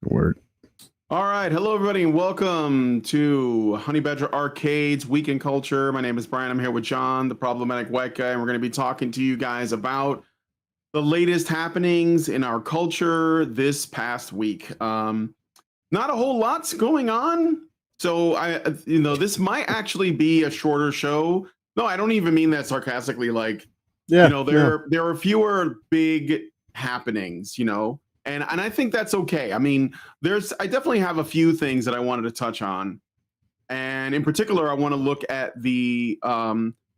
Word. All right. Hello, everybody, and welcome to Honey Badger Arcade's Weekend Culture. My name is Brian. I'm here with John, the problematic white guy, and we're going to be talking to you guys about the latest happenings in our culture this past week. Not a whole lot's going on. So this might actually be a shorter show. No, I don't even mean that sarcastically. There are fewer big happenings, and I think that's okay. I mean, I definitely have a few things that I wanted to touch on, and in particular, I want to look at the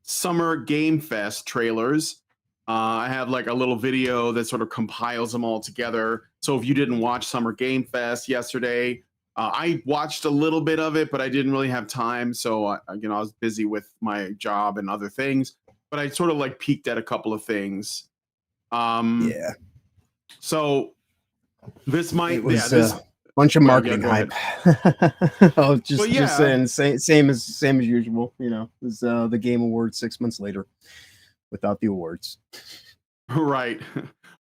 Summer Game Fest trailers. I have like a little video that sort of compiles them all together. So if you didn't watch Summer Game Fest yesterday, I watched a little bit of it, but I didn't really have time. So I was busy with my job and other things. But I sort of like peeked at a couple of things. Yeah. So this might this bunch of marketing hype. Oh, just saying, same as usual. It's the Game Awards 6 months later, without the awards. Right.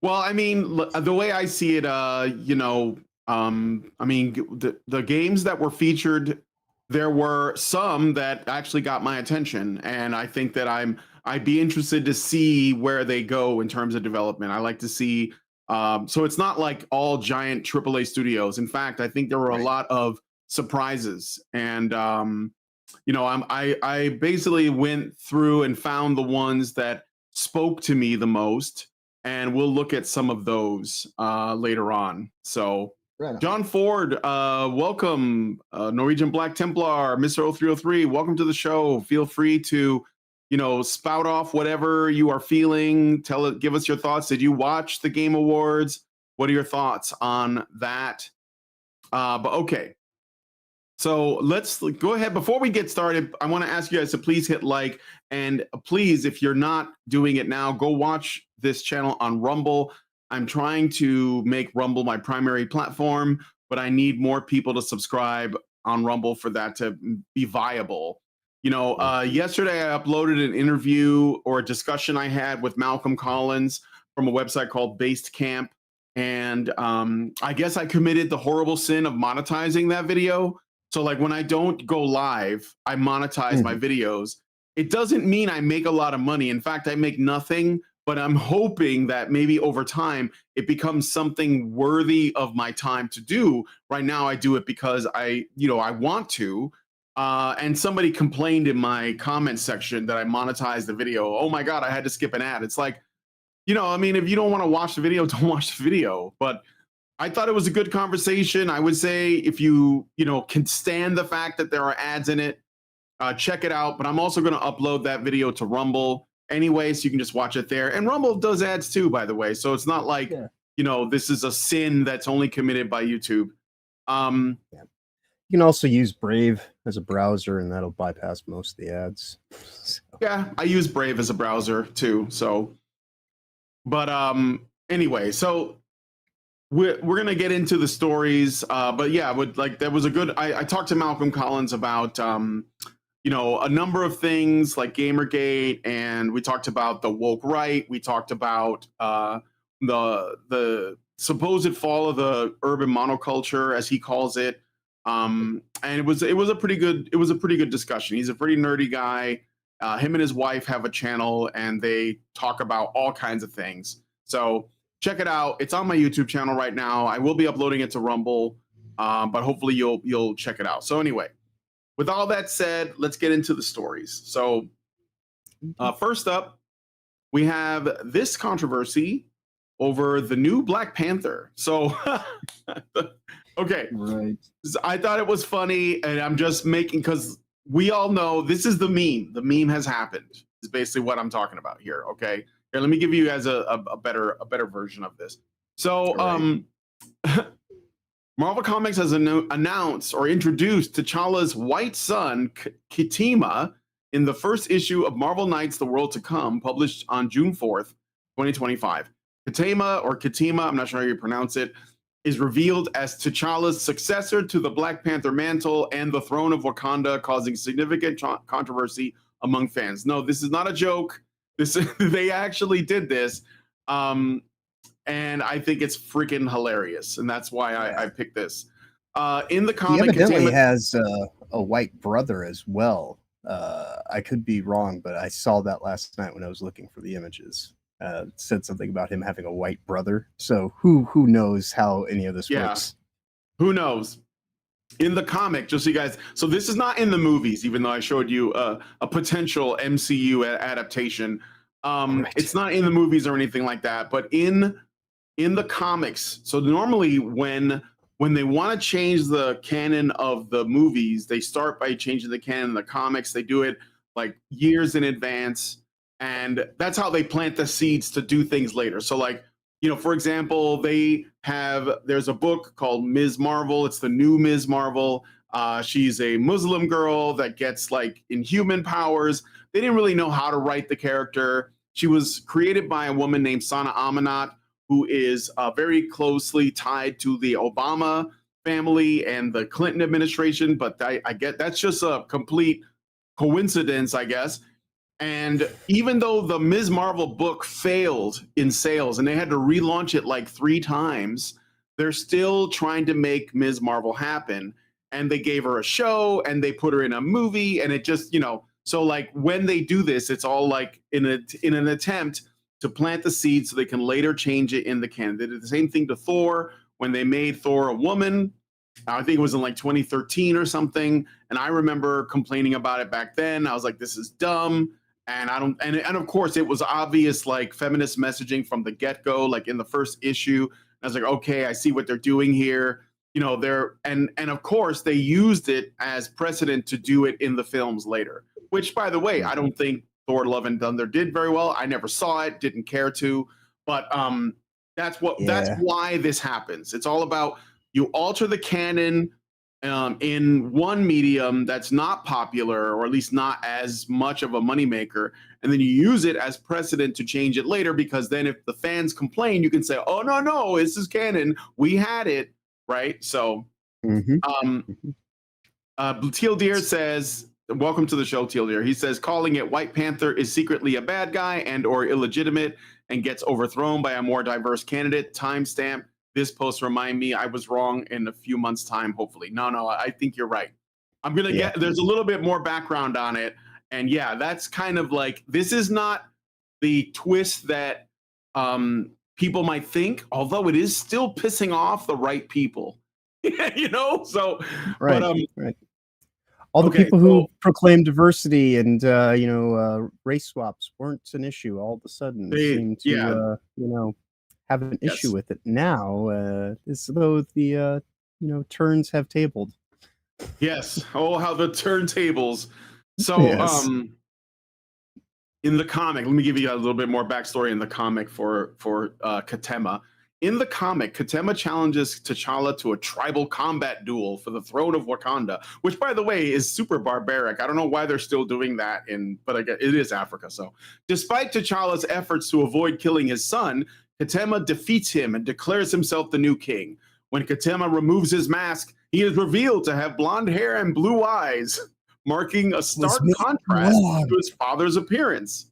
Well, I mean, the way I see it, I mean, the games that were featured, there were some that actually got my attention, and I think that I'd be interested to see where they go in terms of development. I like to see, so it's not like all giant AAA studios. In fact, I think there were a lot of surprises, and I basically went through and found the ones that spoke to me the most, and we'll look at some of those later on. So. Right. John Ford, welcome. Norwegian Black Templar, Mr. 0303, welcome to the show. Feel free to, spout off whatever you are feeling. Give us your thoughts. Did you watch the Game Awards? What are your thoughts on that? But okay. So let's go ahead. Before we get started, I want to ask you guys to please hit like, and please, if you're not doing it now, go watch this channel on Rumble. I'm trying to make Rumble my primary platform, but I need more people to subscribe on Rumble for that to be viable. Yesterday I uploaded an interview or a discussion I had with Malcolm Collins from a website called Based Camp. And I guess I committed the horrible sin of monetizing that video. So like when I don't go live, I monetize my videos. It doesn't mean I make a lot of money. In fact, I make nothing. But I'm hoping that maybe over time it becomes something worthy of my time to do. Right now, I do it because I want to. And somebody complained in my comment section that I monetized the video. Oh my God, I had to skip an ad. It's like, I mean, if you don't want to watch the video, don't watch the video. But I thought it was a good conversation. I would say if you can stand the fact that there are ads in it, check it out. But I'm also going to upload that video to Rumble. Anyway, so you can just watch it there. And Rumble does ads too, by the way. So it's not like, this is a sin that's only committed by YouTube. You can also use Brave as a browser, and that'll bypass most of the ads. So. Yeah, I use Brave as a browser too. So, but anyway, so we're gonna get into the stories. But yeah, there was a good. I talked to Malcolm Collins about a number of things like Gamergate, and we talked about the woke right. We talked about the supposed fall of the urban monoculture, as he calls it. And it was a pretty good discussion. He's a pretty nerdy guy. Him and his wife have a channel, and they talk about all kinds of things. So check it out. It's on my YouTube channel right now. I will be uploading it to Rumble, but hopefully you'll check it out. So anyway. With all that said, let's get into the stories. So first up, we have this controversy over the new Black Panther. So, okay. Right. I thought it was funny, and I'm just making, because we all know this is the meme. The meme has happened, is basically what I'm talking about here, okay? Here, let me give you guys a better version of this. So, Marvel Comics has announced or introduced T'Challa's white son, Kitima, in the first issue of Marvel Knights: The World to Come, published on June 4th, 2025. Kitima, I'm not sure how you pronounce it, is revealed as T'Challa's successor to the Black Panther mantle and the throne of Wakanda, causing significant controversy among fans. No, this is not a joke. They actually did this. and I think it's freaking hilarious, and that's why I picked this. In the He comic, evidently has a white brother as well. I could be wrong, but I saw that last night when I was looking for the images. It said something about him having a white brother. So who knows how any of this works? Who knows? In the comic, just so you guys, so this is not in the movies, even though I showed you a potential MCU adaptation. It's not in the movies or anything like that, but in the comics. So normally when they want to change the canon of the movies, they start by changing the canon of the comics. They do it like years in advance, and that's how they plant the seeds to do things later. So like, for example, there's a book called Ms. Marvel. It's the new Ms. Marvel. She's a Muslim girl that gets like inhuman powers. They didn't really know how to write the character. She was created by a woman named Sana Amanat, who is very closely tied to the Obama family and the Clinton administration. But I get that's just a complete coincidence, I guess. And even though the Ms. Marvel book failed in sales and they had to relaunch it like 3 times, they're still trying to make Ms. Marvel happen. And they gave her a show and they put her in a movie, and it just, so like when they do this, it's all like in an attempt to plant the seed so they can later change it in the canon. They did the same thing to Thor when they made Thor a woman. I think it was in like 2013 or something. And I remember complaining about it back then. I was like, this is dumb. And and of course it was obvious like feminist messaging from the get-go, like in the first issue. I was like, okay, I see what they're doing here. And of course they used it as precedent to do it in the films later, which by the way, I don't think Thor Love and Thunder did very well. I never saw it, didn't care to, but that's why this happens. It's all about you alter the canon in one medium that's not popular, or at least not as much of a moneymaker, and then you use it as precedent to change it later, because then if the fans complain, you can say, oh, no, this is canon. We had it, right? So Teal Deer says, welcome to the show, Teal Deer. He says, calling it White Panther is secretly a bad guy and or illegitimate and gets overthrown by a more diverse candidate. Timestamp. This post remind me I was wrong in a few months' time, hopefully. No, I think you're right. I'm going to there's a little bit more background on it. And yeah, that's kind of like, this is not the twist that people might think, although it is still pissing off the right people. So, right, right. All the people who proclaim diversity and race swaps weren't an issue. All of a sudden, seem to have an issue with it now, as though the turns have tabled. Yes. Oh, how the turntables. So in the comic, let me give you a little bit more backstory in the comic for Katema. In the comic, Katema challenges T'Challa to a tribal combat duel for the throne of Wakanda, which, by the way, is super barbaric. I don't know why they're still doing that, but I guess it is Africa. So despite T'Challa's efforts to avoid killing his son, Katema defeats him and declares himself the new king. When Katema removes his mask, he is revealed to have blonde hair and blue eyes, marking a stark contrast to his father's appearance.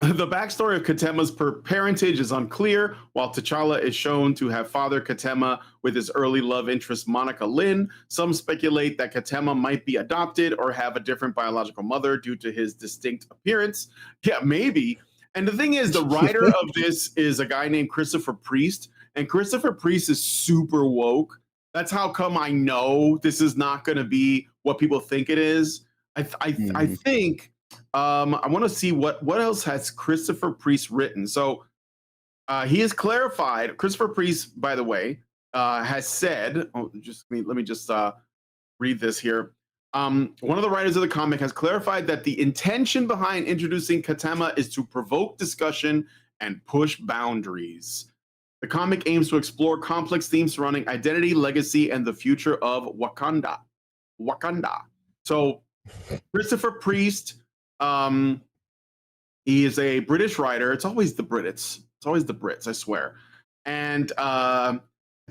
The backstory of Katema's parentage is unclear, while T'Challa is shown to have fathered Katema with his early love interest Monica Lynn. Some speculate that Katema might be adopted or have a different biological mother due to his distinct appearance. Yeah, maybe. And the thing is, the writer of this is a guy named Christopher Priest, and Christopher Priest is super woke. That's how come I know this is not going to be what people think it is. I think I want to see what else has Christopher Priest written. So he has clarified. Christopher Priest, by the way, has said. Let me just read this here. One of the writers of the comic has clarified that the intention behind introducing Katema is to provoke discussion and push boundaries. The comic aims to explore complex themes surrounding identity, legacy, and the future of Wakanda. So Christopher Priest, he is a British writer. It's always the Brits. It's always the Brits, I swear. And I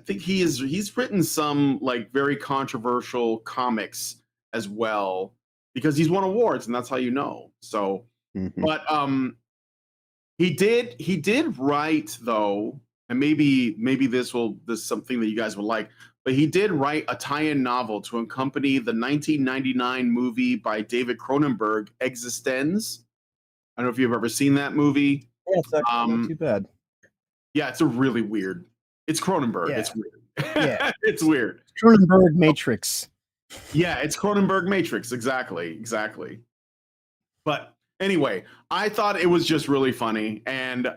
think he's written some like very controversial comics as well, because he's won awards, and that's how you know. So, but He did write though, and maybe this is something that you guys will like. But he did write a tie-in novel to accompany the 1999 movie by David Cronenberg, Existenz. I don't know if you've ever seen that movie. Yeah, it's actually not too bad. Yeah, it's a really weird. It's Cronenberg. Yeah. It's weird. Yeah, it's weird. Cronenberg Matrix. Yeah, it's Cronenberg Matrix. Exactly. But anyway, I thought it was just really funny, and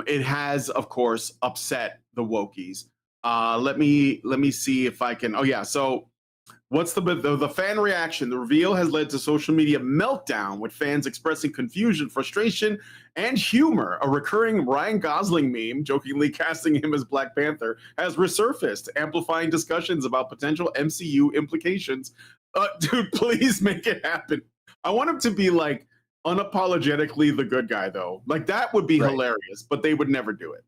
it has, of course, upset the Wokies. Let me see if I can. Oh yeah, so what's the fan reaction? The reveal has led to social media meltdown, with fans expressing confusion, frustration, and humor. A recurring Ryan Gosling meme, jokingly casting him as Black Panther, has resurfaced, amplifying discussions about potential MCU implications. Dude, please make it happen. I want him to be like unapologetically the good guy, though. Like that would be hilarious, but they would never do it.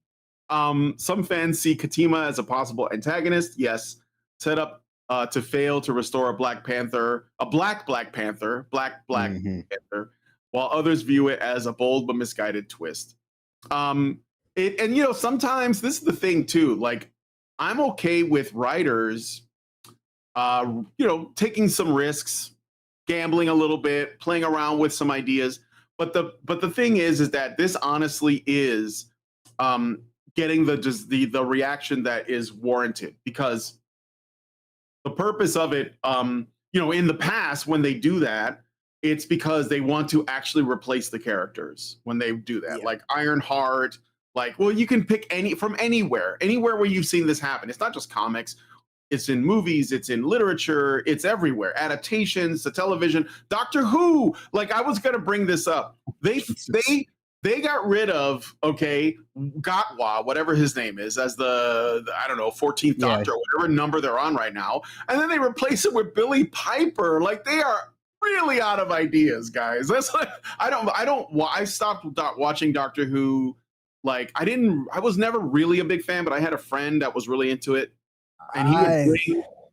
Some fans see Katima as a possible antagonist. Yes, set up to fail to restore a Black Panther, a Black Panther, Panther, while others view it as a bold but misguided twist. And you know, sometimes this is the thing too. Like, I'm okay with writers, you know, taking some risks, gambling a little bit, playing around with some ideas. But the thing is that this honestly is getting the reaction that is warranted, because the purpose of it, you know, in the past when they do that, it's because they want to actually replace the characters when they do that. Like Ironheart, like, well, you can pick any from anywhere where you've seen this happen. It's not just comics. It's in movies, it's in literature, it's everywhere. Adaptations to television, Doctor Who. Like, I was gonna bring this up. They got rid of Gatwa, whatever his name is, as the I don't know 14th Doctor or whatever number they're on right now, and then they replace it with Billy Piper. Like, they are really out of ideas, guys. That's like I stopped watching Doctor Who. Like, I was never really a big fan, but I had a friend that was really into it. And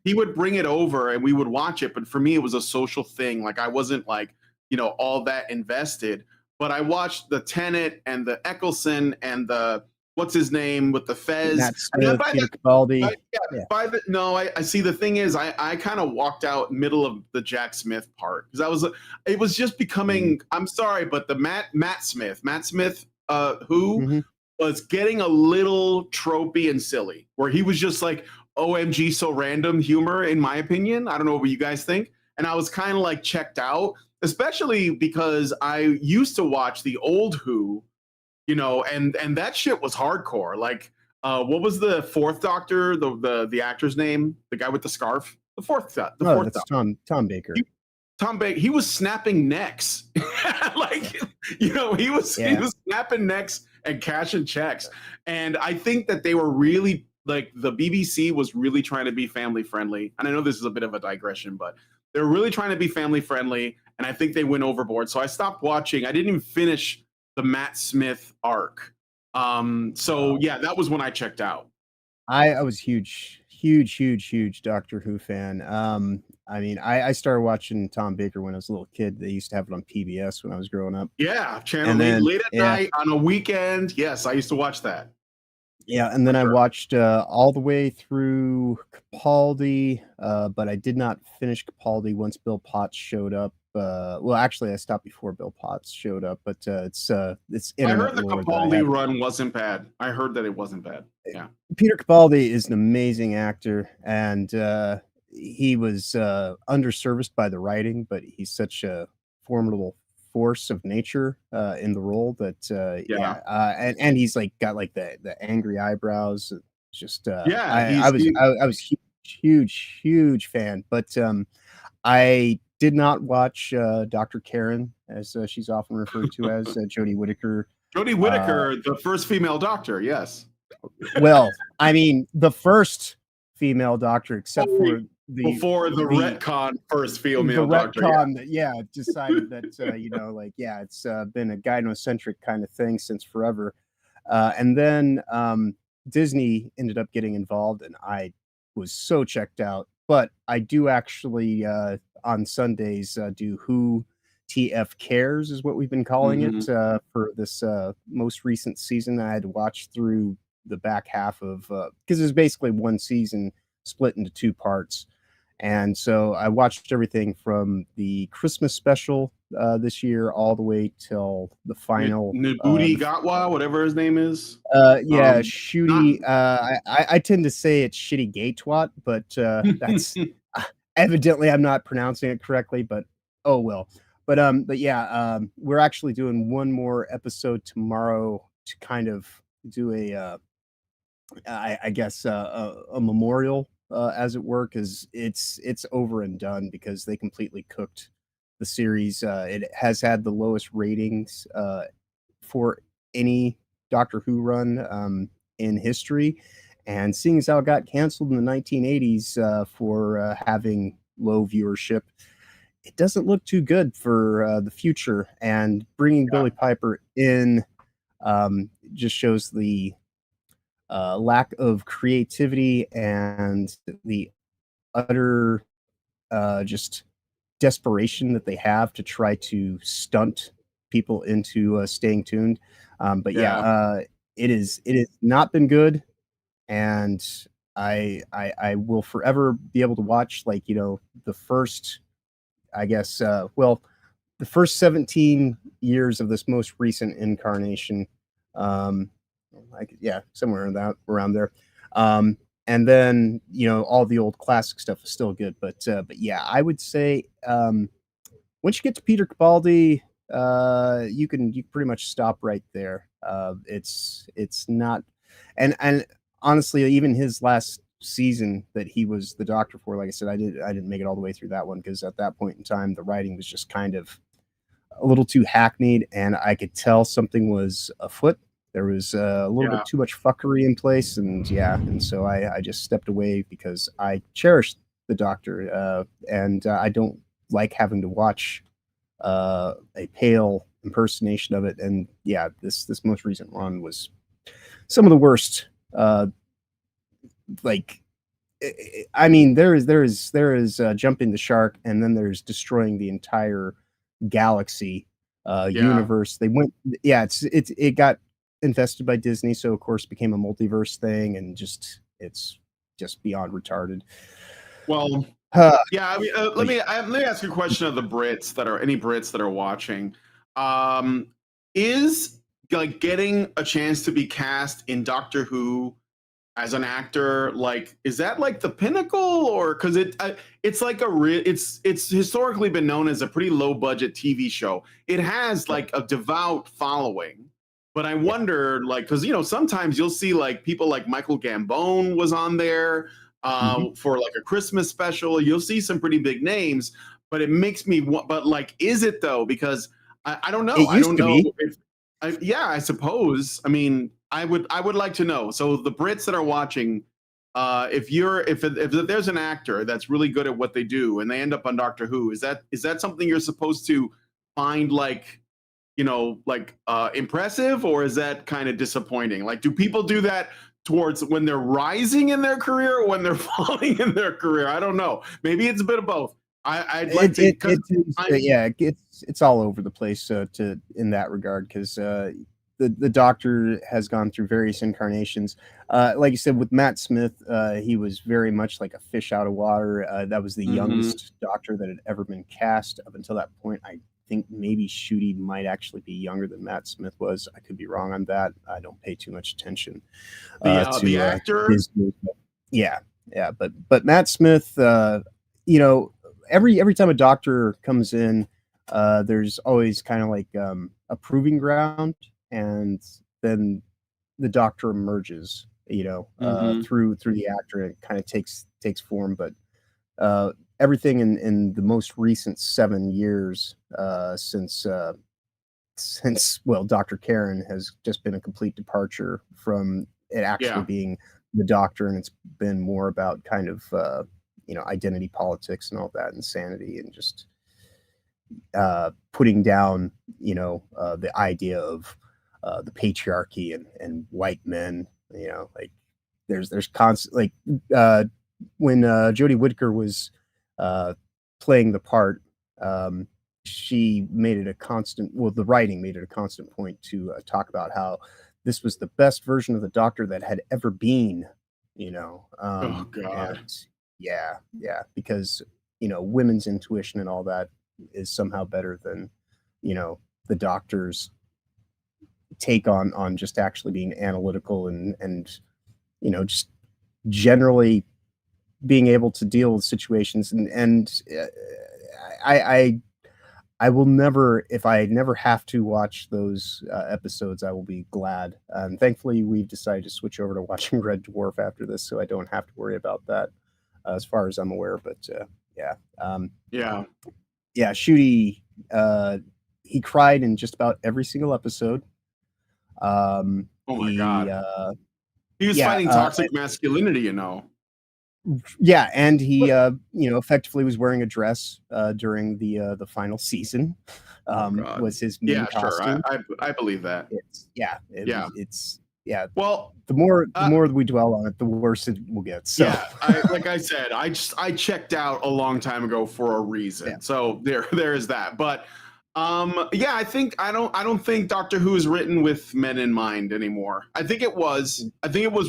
he would bring it over and we would watch it. But for me, it was a social thing. Like, I wasn't like, you know, all that invested. But I watched the Tenet and the Eccleston and the what's his name with the Fez. Matt Smith, Peter Capaldi. I see. The thing is, I kind of walked out middle of the Jack Smith part, because it was just becoming. I'm sorry, but the Matt Smith, who was getting a little tropey and silly, where he was just like, OMG, so random humor, in my opinion. I don't know what you guys think. And I was kind of like checked out, especially because I used to watch the old Who, you know, and that shit was hardcore. Like, what was the fourth Doctor, the actor's name? The guy with the scarf? The fourth Doctor. Tom Baker. Tom Baker, he was snapping necks. Like, you know, he was snapping necks and cashing checks. And I think that they were really, like, the BBC was really trying to be family friendly. And I know this is a bit of a digression, but they're really trying to be family friendly. And I think they went overboard. So I stopped watching. I didn't even finish the Matt Smith arc. So yeah, that was when I checked out. I was huge Doctor Who fan. I mean, I started watching Tom Baker when I was a little kid. They used to have it on PBS when I was growing up. Yeah, channel late at night on a weekend. Yes, I used to watch that. Yeah, and then I watched all the way through Capaldi, but I did not finish Capaldi once Bill Potts showed up. Well, actually, I stopped before Bill Potts showed up, but it's I heard the Capaldi run wasn't bad. I heard that it wasn't bad. Yeah, Peter Capaldi is an amazing actor, and he was underserviced by the writing, but he's such a formidable force of nature in the role that and he's like got like the angry eyebrows. Just I was huge fan, but I did not watch Dr. Karen, as she's often referred to as, Jodie Whittaker. Jodie Whittaker, the first female doctor. Yes. Well, I mean, the first female doctor, except for before the retcon first female doctor. Decided that you know, like, it's been a gynocentric kind of thing since forever. And then Disney ended up getting involved, and I was so checked out. But I do actually on Sundays do Who TF Cares is what we've been calling it for this most recent season. I had to watch through the back half of because it's basically one season split into 2 parts. And so I watched everything from the Christmas special this year all the way till the final Nabuti Gatwa, whatever his name is. Yeah, Shooty. I tend to say it's Shitty Gatewat, but that's evidently I'm not pronouncing it correctly, but oh well. But yeah, we're actually doing one more episode tomorrow to kind of do I guess a memorial, as it were, because it's over and done because they completely cooked the series. It has had the lowest ratings for any Doctor Who run in history, and seeing as how it got canceled in the 1980s for having low viewership, it doesn't look too good for the future. And bringing Billy Piper in just shows the lack of creativity and the utter just desperation that they have to try to stunt people into staying tuned. But yeah, it is not been good, and I will forever be able to watch, like, you know, the first, I guess, well, the first 17 years of this most recent incarnation. Like, yeah, somewhere in that around there. And then, you know, all the old classic stuff is still good, but yeah, I would say once you get to Peter Capaldi, you can pretty much stop right there. It's not, and honestly, even his last season that he was the Doctor for, like I said, I didn't make it all the way through that one because at that point in time, the writing was just kind of a little too hackneyed, and I could tell something was afoot. There was a little bit too much fuckery in place, and so I just stepped away because I cherished the Doctor, and I don't like having to watch a pale impersonation of it. And yeah, this most recent run was some of the worst. Like, I mean, there is jumping the shark, and then there's destroying the entire galaxy universe. They went, it got infested by Disney, so of course it became a multiverse thing, and it's just beyond retarded. Well, yeah, I mean, let me ask you a question of the Brits that are any Brits that are watching. Is like getting a chance to be cast in Doctor Who as an actor, like, is that like the pinnacle, or because it's like it's historically been known as a pretty low budget TV show. It has like a devout following, but I wonder, like, because, you know, sometimes you'll see like people like Michael Gambon was on there for like a Christmas special. You'll see some pretty big names, but it makes me but like, is it though? Because I don't know. I don't know if I suppose. I mean, I would like to know. So the Brits that are watching, if there's an actor that's really good at what they do and they end up on Doctor Who, is that something you're supposed to find, like, you know, like impressive, or is that kind of disappointing? Like, do people do that towards when they're rising in their career or when they're falling in their career? I don't know. Maybe it's a bit of both. I'd like it's all over the place in that regard, because the Doctor has gone through various incarnations. Like you said, with Matt Smith, he was very much like a fish out of water. That was the youngest Doctor that had ever been cast up until that point. I think maybe Shooty might actually be younger than Matt Smith was. I could be wrong on that. I don't pay too much attention to the actor. Yeah, but Matt Smith, you know, every time a Doctor comes in, there's always kind of like a proving ground, and then the Doctor emerges, you know, through the actor, and it kind of takes form. But everything in the most recent 7 years since Dr. Karen has just been a complete departure from it actually being the Doctor, and it's been more about kind of you know, identity politics and all that insanity, and just putting down, you know, the idea of the patriarchy and white men. You know, like there's constant, like when Jodie Whittaker was playing the part, she made it a constant. Well, the writing made it a constant point to talk about how this was the best version of the Doctor that had ever been. Oh God. And yeah, because women's intuition and all that is somehow better than the Doctor's take on just actually being analytical and just generally being able to deal with situations and I will never, if I never have to watch those episodes, I will be glad. And thankfully, we've decided to switch over to watching Red Dwarf after this, so I don't have to worry about that, as far as I'm aware. But yeah, Shooty, he cried in just about every single episode. Oh my God. He was fighting toxic masculinity, Yeah, and he, effectively was wearing a dress during the final season. Was his main costume. Sure. I believe that. Well, the more we dwell on it, the worse it will get. So yeah, like I said, I checked out a long time ago for a reason. Yeah. So there is that. But I don't think Doctor Who is written with men in mind anymore. I think it was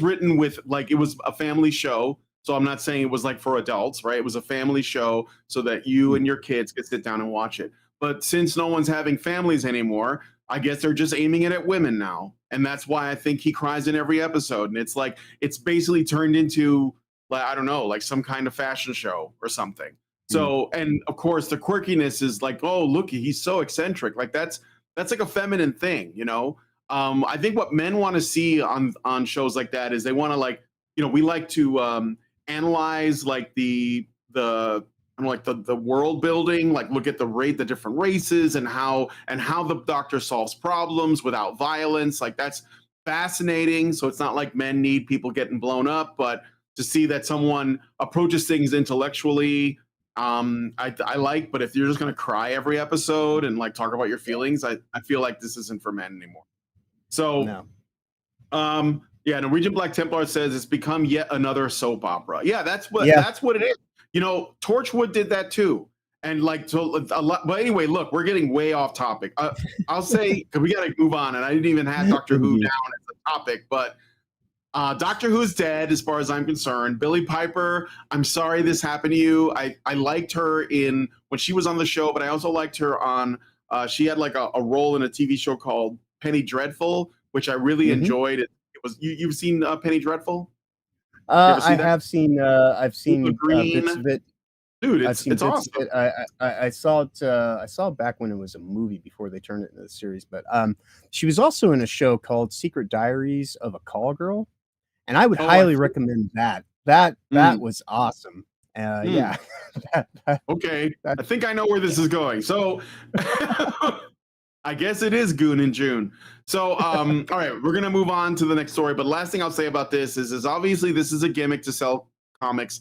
written with, like, it was a family show. So I'm not saying it was like for adults, right? It was a family show so that you and your kids could sit down and watch it. But since no one's having families anymore, I guess they're just aiming it at women now. And that's why I think he cries in every episode. And it's like, it's basically turned into, like, I don't know, like some kind of fashion show or something. So, and of course the quirkiness is like, oh, look, he's so eccentric. Like that's like a feminine thing, I think what men want to see on shows like that is they want to, like, we like to analyze like the world building, like look at the different races and how the Doctor solves problems without violence. Like that's fascinating. So it's not like men need people getting blown up, but to see that someone approaches things intellectually, I like. But if you're just gonna cry every episode and like talk about your feelings, I feel like this isn't for men anymore. So no. Norwegian Black Templar says it's become yet another soap opera. Yeah, that's what it is. Torchwood did that too. And like, so a lot, but anyway, look, we're getting way off topic. I'll say, because we got to move on, and I didn't even have Doctor Who down as a topic, but Doctor Who's dead as far as I'm concerned. Billie Piper, I'm sorry this happened to you. I liked her when she was on the show, but I also liked her on, she had like a role in a TV show called Penny Dreadful, which I really enjoyed. You've seen Penny Dreadful? I've seen bits of it. Dude, it's awesome. I saw it. I saw it back when it was a movie before they turned it into a series. But she was also in a show called Secret Diaries of a Call Girl, and I would highly recommend that. That was awesome. Yeah. Okay, I think I know where this is going. So I guess it is Goon in June. So, all right, we're going to move on to the next story. But last thing I'll say about this is obviously this is a gimmick to sell comics.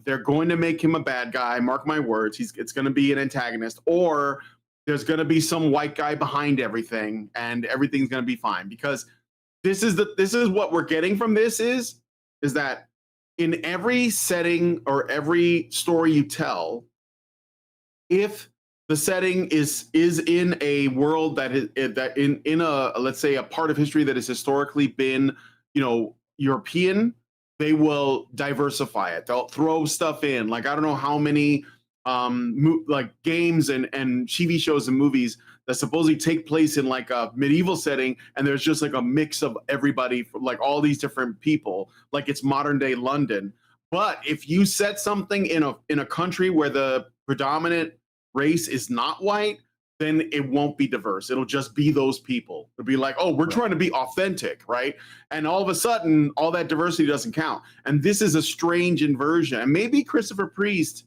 They're going to make him a bad guy. Mark my words. It's going to be an antagonist, or there's going to be some white guy behind everything, and everything's going to be fine. Because this is what we're getting from this is that in every setting or every story you tell, if the setting is in a world that in a, let's say, a part of history that has historically been, European, they will diversify it. They'll throw stuff in. Like, I don't know how many like games and TV shows and movies that supposedly take place in like a medieval setting, and there's just like a mix of everybody, like all these different people, like it's modern day London. But if you set something in a country where the predominant race is not white, then it won't be diverse. It'll just be those people. It'll be like, oh, we're trying to be authentic, right? And all of a sudden, all that diversity doesn't count. And this is a strange inversion. And maybe Christopher Priest,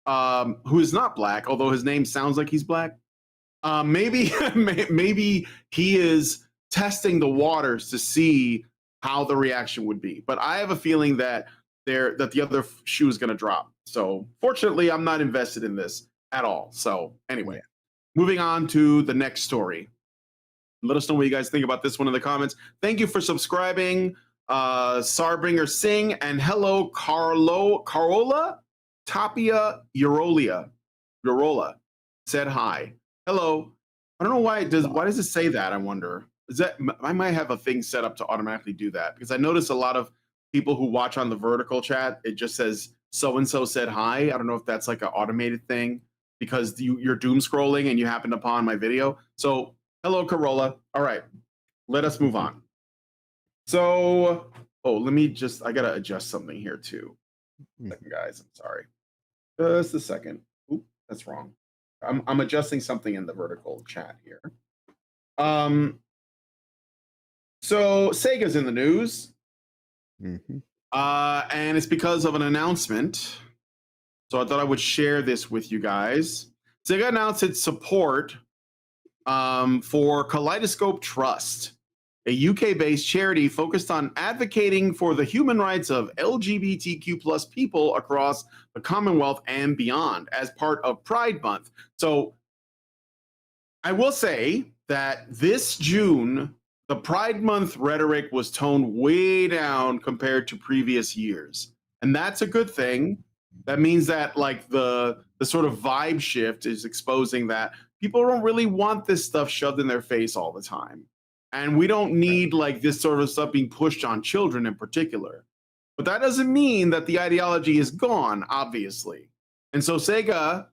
who is not black, although his name sounds like he's black, maybe he is testing the waters to see how the reaction would be. But I have a feeling that the other shoe is going to drop. So fortunately, I'm not invested in this at all. So anyway, moving on to the next story. Let us know what you guys think about this one in the comments. Thank you for subscribing, Sarbringer Singh, and hello, Carola Tapia Urola. said hi. Hello. I don't know why it does. Why does it say that? I wonder. Is that I might have a thing set up to automatically do that, because I notice a lot of people who watch on the vertical chat, it just says so and so said hi. I don't know if that's like an automated thing because you're doom scrolling and you happened upon my video. So hello, Corolla. All right, let us move on. So, let me just, I gotta adjust something here too. Second, guys, I'm sorry. Just a second. Oop, that's wrong. I'm adjusting something in the vertical chat here. So Sega's in the news. And it's because of an announcement. So I thought I would share this with you guys. Sega announced its support for Kaleidoscope Trust, a UK-based charity focused on advocating for the human rights of LGBTQ plus people across the Commonwealth and beyond as part of Pride Month. So I will say that this June, the Pride Month rhetoric was toned way down compared to previous years. And that's a good thing. That means that like the sort of vibe shift is exposing that people don't really want this stuff shoved in their face all the time. And we don't need like this sort of stuff being pushed on children in particular. But that doesn't mean that the ideology is gone, obviously. And so Sega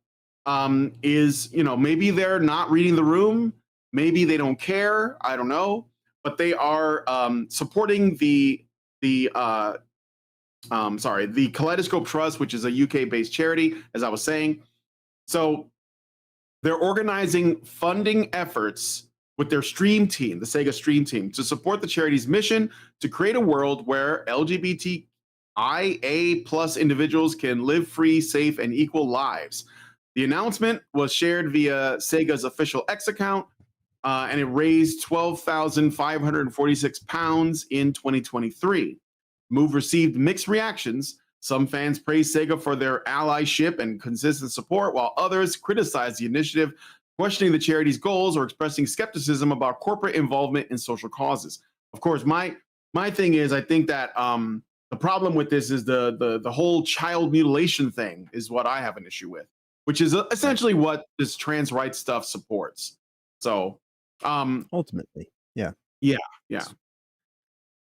is, maybe they're not reading the room, maybe they don't care, I don't know, but they are supporting the Kaleidoscope Trust, which is a UK-based charity, as I was saying. So they're organizing funding efforts with their stream team, the Sega stream team, to support the charity's mission to create a world where LGBTIA plus individuals can live free, safe, and equal lives. The announcement was shared via Sega's official X account, and it raised £12,546 in 2023. Move received mixed reactions. Some fans praised Sega for their allyship and consistent support, while others criticized the initiative, questioning the charity's goals or expressing skepticism about corporate involvement in social causes. Of course, my thing is, I think that the problem with this is the whole child mutilation thing is what I have an issue with, which is essentially what this trans rights stuff supports. So, ultimately, yeah. Do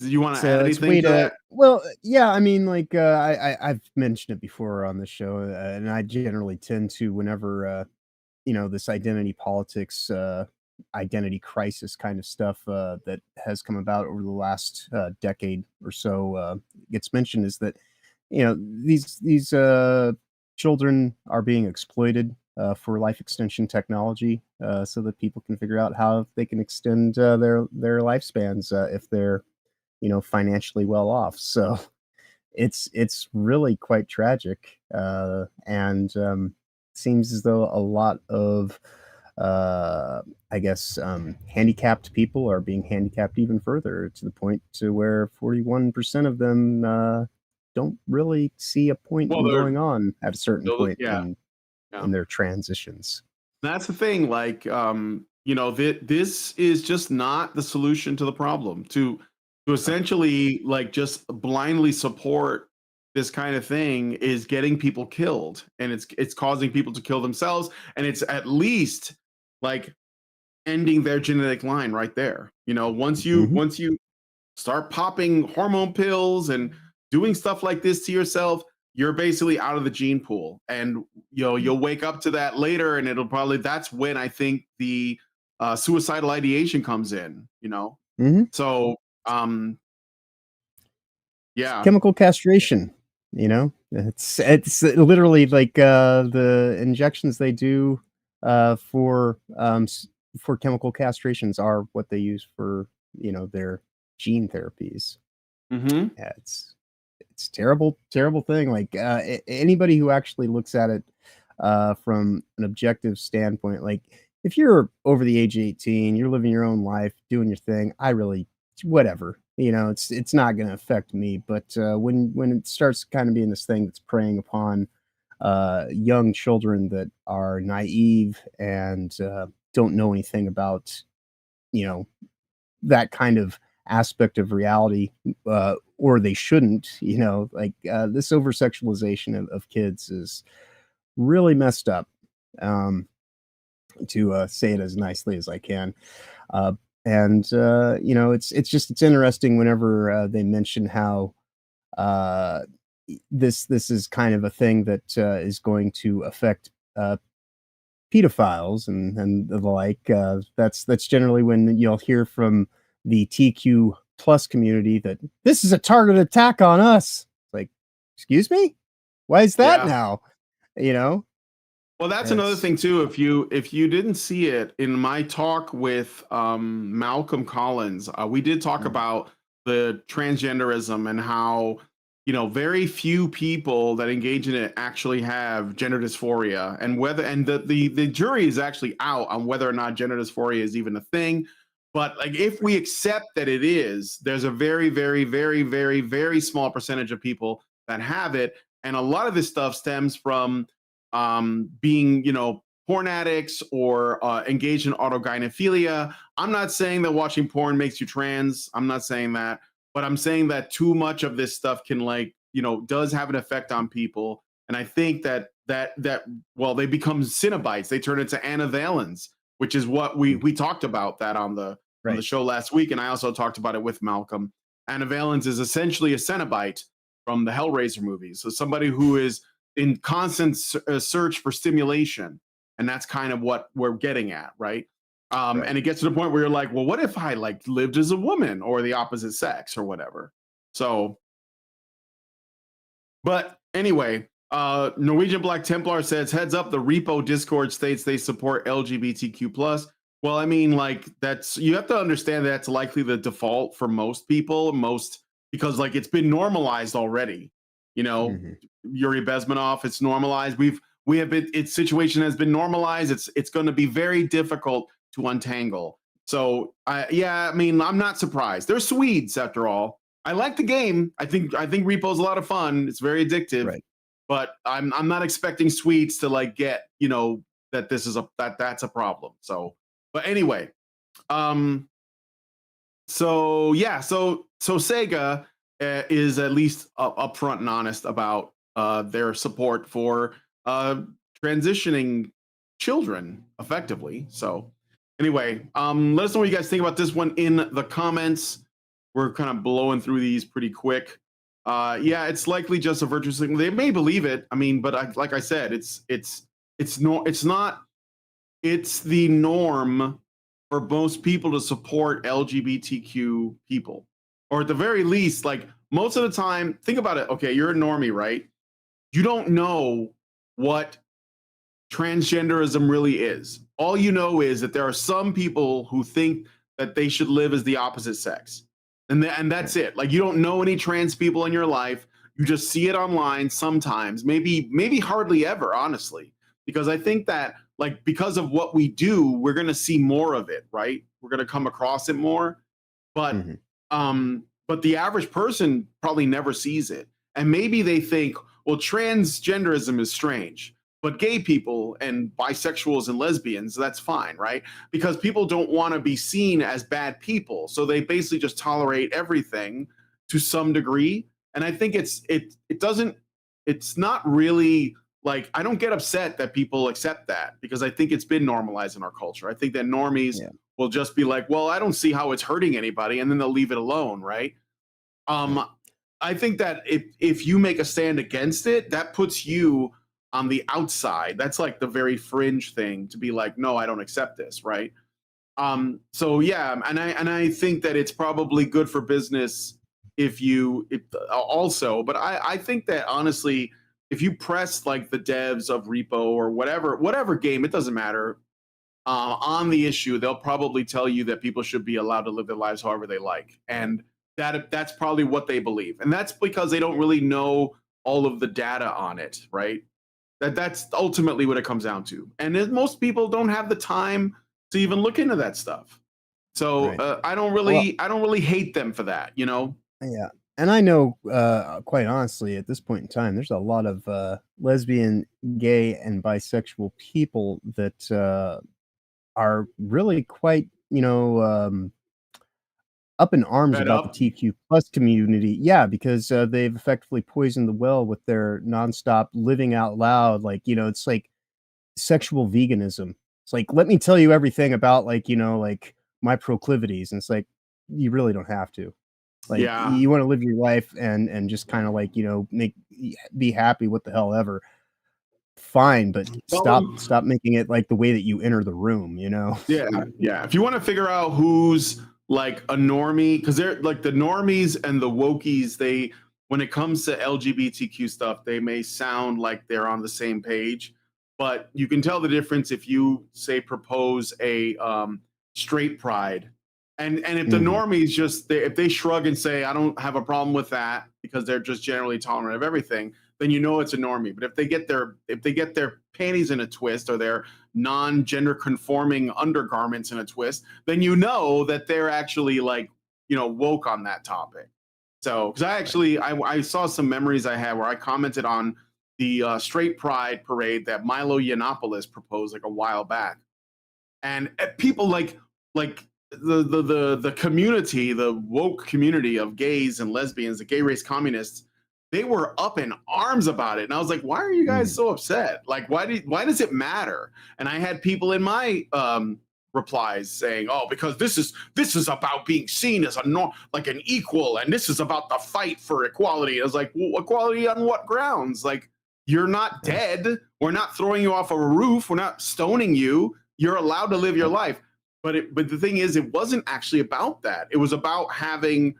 you want to add anything to that? Well, yeah, I mean, like, I've mentioned it before on the show, and I generally tend to, whenever, this identity politics, identity crisis kind of stuff that has come about over the last decade or so gets mentioned, is that, these children are being exploited for life extension technology, so that people can figure out how they can extend their lifespans if they're financially well off. So it's really quite tragic, and seems as though a lot of I guess handicapped people are being handicapped even further, to the point to where 41% of them don't really see a point in going on at a certain point in their transitions. That's the thing. Like, this is just not the solution to the problem. To essentially like just blindly support this kind of thing is getting people killed, and it's causing people to kill themselves, and it's at least like ending their genetic line right there. Once you start popping hormone pills and doing stuff like this to yourself, you're basically out of the gene pool, and you'll wake up to that later, and that's when I think the suicidal ideation comes in. So yeah, chemical castration. It's literally like the injections they do for chemical castrations are what they use for their gene therapies. Yeah, it's terrible thing. Like anybody who actually looks at it from an objective standpoint, like if you're over the age of 18, you're living your own life, doing your thing, whatever, it's not going to affect me. But when it starts kind of being this thing that's preying upon young children that are naive and don't know anything about that kind of aspect of reality, or they shouldn't, like this over sexualization of kids is really messed up. to say it as nicely as I can. And you know, it's interesting whenever they mention how this is kind of a thing that is going to affect pedophiles and the like. That's generally when you'll hear from the TQ plus community that this is a targeted attack on us. Like, excuse me, why is that now? You know. Well, that's another thing too. If you didn't see it in my talk with Malcolm Collins, we did talk about the transgenderism and how, you know, very few people that engage in it actually have gender dysphoria, and whether the jury is actually out on whether or not gender dysphoria is even a thing. But like, if we accept that it is, there's a very, very, very, very, very small percentage of people that have it, and a lot of this stuff stems from being, you know, porn addicts or engaged in autogynephilia. I'm not saying that watching porn makes you trans. I'm not saying that, but I'm saying that too much of this stuff can, like, you know, does have an effect on people. And I think that well, they become Cenobites. They turn into anavalens, which is what we talked about that on the show last week, and I also talked about it with Malcolm. Anavalens is essentially a Cenobite from the Hellraiser movies. So somebody who is in constant search for stimulation, and that's kind of what we're getting at, right? And it gets to the point where you're like, well, what if I like lived as a woman or the opposite sex or whatever? So, but anyway, Norwegian Black Templar says, heads up, the repo Discord states they support LGBTQ plus. Well, I mean, like, that's, you have to understand that's likely the default for most people, because like it's been normalized already. You know, Yuri Bezmenov, it's normalized. We have been, its situation has been normalized. It's going to be very difficult to untangle. So yeah, I mean, I'm not surprised. They're Swedes after all. I like the game. I think Repo's a lot of fun. It's very addictive. But I'm not expecting Swedes to like get, you know, that this is that's a problem. So, but anyway, so yeah, so Sega is at least upfront and honest about their support for transitioning children effectively. So anyway, let us know what you guys think about this one in the comments. We're kind of blowing through these pretty quick. Yeah, it's likely just a virtuous thing. They may believe it. I mean, but like I said, it's the norm for most people to support LGBTQ people, or at the very least, like most of the time, think about it. Okay, you're a normie, right? You don't know what transgenderism really is. All you know is that there are some people who think that they should live as the opposite sex. And that's it. Like, you don't know any trans people in your life. You just see it online sometimes, maybe hardly ever, honestly. Because I think that, like, because of what we do, we're going to see more of it, right? We're going to come across it more. But but the average person probably never sees it. And maybe they think, well, transgenderism is strange, but gay people and bisexuals and lesbians, that's fine, right? Because people don't want to be seen as bad people. So they basically just tolerate everything to some degree. And I think it's not really, like, I don't get upset that people accept that, because I think it's been normalized in our culture. I think that normies will just be like, well, I don't see how it's hurting anybody, and then they'll leave it alone, right? I think that if you make a stand against it, that puts you on the outside. That's like the very fringe thing to be like, no, I don't accept this, right? So yeah, and I think that it's probably good for business also, but I think that honestly, if you press like the devs of Repo or whatever game, it doesn't matter, on the issue, they'll probably tell you that people should be allowed to live their lives however they like, and that's probably what they believe, and that's because they don't really know all of the data on it, right? That's ultimately what it comes down to, and most people don't have the time to even look into that stuff. So I don't really hate them for that, you know? Yeah. And I know, quite honestly, at this point in time, there's a lot of lesbian, gay, and bisexual people that are really quite, you know, up in arms Fed about the up? TQ plus community. Yeah, because they've effectively poisoned the well with their nonstop living out loud. Like, you know, it's like sexual veganism. It's like, let me tell you everything about like, like my proclivities. And it's like, you really don't have to. Like, you want to live your life and just kind of like, be happy, what the hell ever. Fine, but stop making it like the way that you enter the room, Yeah. If you want to figure out who's like a normie, because they're like the normies and the wokies, when it comes to LGBTQ stuff, they may sound like they're on the same page, but you can tell the difference if you say propose a straight pride. And if the normies if they shrug and say, I don't have a problem with that because they're just generally tolerant of everything, then you know it's a normie. But if they get their panties in a twist or their non-gender conforming undergarments in a twist, then you know that they're actually like, woke on that topic. So, because I saw some memories I had where I commented on the straight pride parade that Milo Yiannopoulos proposed like a while back, and people like the community, the woke community of gays and lesbians, the gay race communists, they were up in arms about it. And I was like, why are you guys so upset? Like, why does it matter? And I had people in my replies saying, oh, because this is about being seen as like an equal, and this is about the fight for equality. I was like, well, equality on what grounds? Like, you're not dead. We're not throwing you off of a roof. We're not stoning you. You're allowed to live your life. But the thing is, it wasn't actually about that. It was about having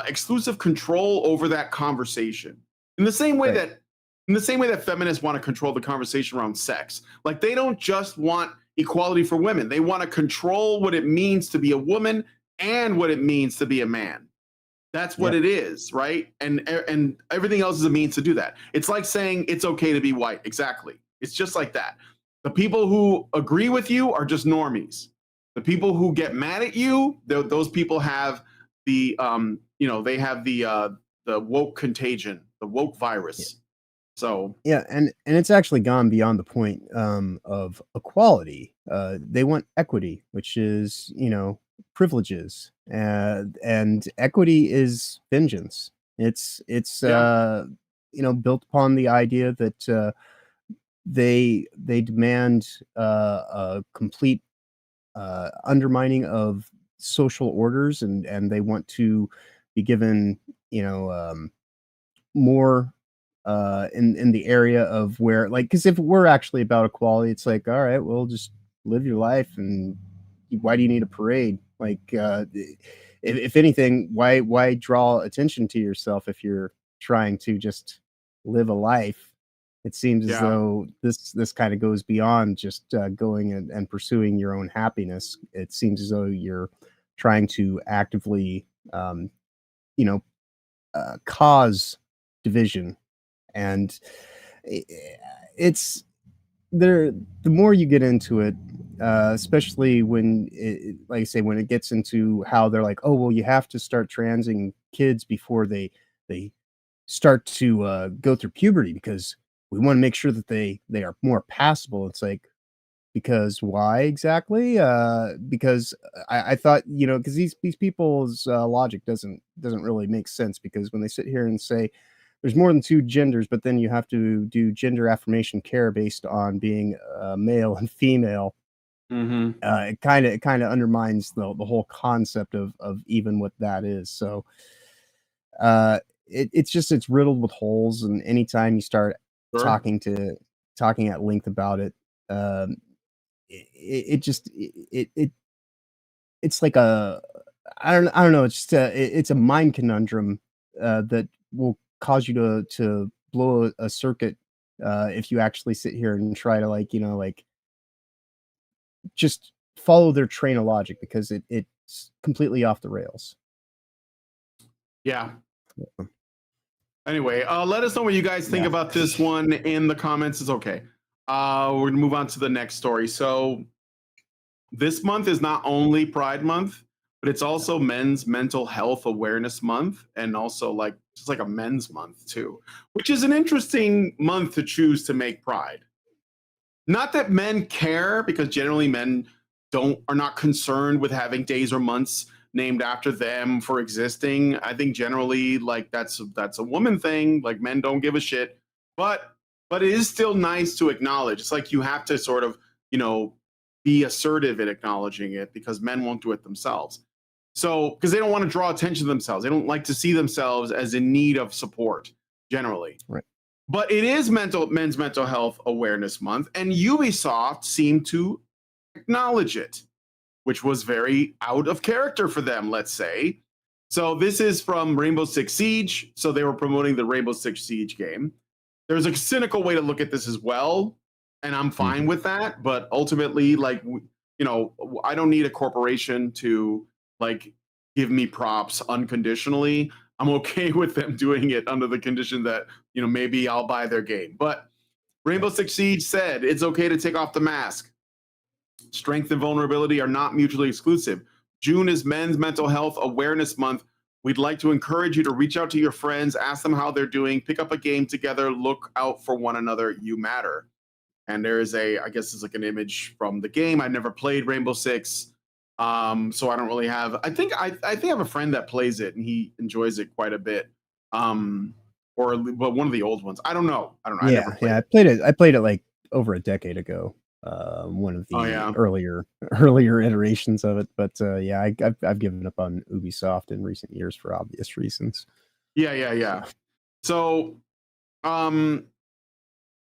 exclusive control over that conversation. In the same way that feminists want to control the conversation around sex. Like, they don't just want equality for women. They want to control what it means to be a woman and what it means to be a man. That's what it is, right? And everything else is a means to do that. It's like saying it's okay to be white. Exactly. It's just like that. The people who agree with you are just normies. The people who get mad at you, those people have the they have the woke contagion, the woke virus. So and it's actually gone beyond the point of equality. They want equity, which is privileges, and equity is vengeance. It's built upon the idea that they demand a complete undermining of social orders, and they want to be given more in the area of where, like, because if we're actually about equality, it's like, all right, well, just live your life, and why do you need a parade? Like, if anything, why draw attention to yourself if you're trying to just live a life? It seems as though this kind of goes beyond just going and pursuing your own happiness. It seems as though you're trying to actively, cause division, and it's there. The more you get into it, especially when, like I say, when it gets into how they're like, oh well, you have to start transing kids before they start to go through puberty because we want to make sure that they are more passable. It's like, because why exactly? Because I thought, because these people's logic doesn't really make sense, because when they sit here and say there's more than two genders, but then you have to do gender affirmation care based on being male and female. It kind of undermines the whole concept of even what that is. So it's riddled with holes, and anytime you start talking at length about it, it's like I don't know, it's just it's a mind conundrum that will cause you to blow a circuit if you actually sit here and try to, like, just follow their train of logic, because it's completely off the rails. Yeah. Anyway, let us know what you guys think about this one in the comments. It's okay. We're gonna move on to the next story. So this month is not only Pride Month, but it's also Men's Mental Health Awareness Month, and also just like a men's month too, which is an interesting month to choose to make Pride. Not that men care, because generally men are not concerned with having days or months named after them for existing. I think generally, like, that's a woman thing. Like, men don't give a shit. But it is still nice to acknowledge. It's like you have to sort of, be assertive in acknowledging it because men won't do it themselves. So, because they don't want to draw attention to themselves. They don't like to see themselves as in need of support generally. Right. But it is men's mental health awareness month, and Ubisoft seemed to acknowledge it, which was very out of character for them, let's say. So this is from Rainbow Six Siege. So they were promoting the Rainbow Six Siege game. There's a cynical way to look at this as well, and I'm fine with that. But ultimately, like, you know, I don't need a corporation to like give me props unconditionally. I'm okay with them doing it under the condition that, you know, maybe I'll buy their game. But Rainbow Six Siege said it's okay to take off the mask. Strength and vulnerability are not mutually exclusive. June is Men's Mental Health Awareness Month. We'd like to encourage you to reach out to your friends, ask them how they're doing, pick up a game together, look out for one another. You matter. And there is I guess it's like an image from the game. I've never played Rainbow Six. So I don't really have. I think I have a friend that plays it and he enjoys it quite a bit. But one of the old ones. I don't know. Yeah, I played it. I played it like over a decade ago. One of the earlier iterations of it. But yeah, I've given up on Ubisoft in recent years for obvious reasons. Yeah. So,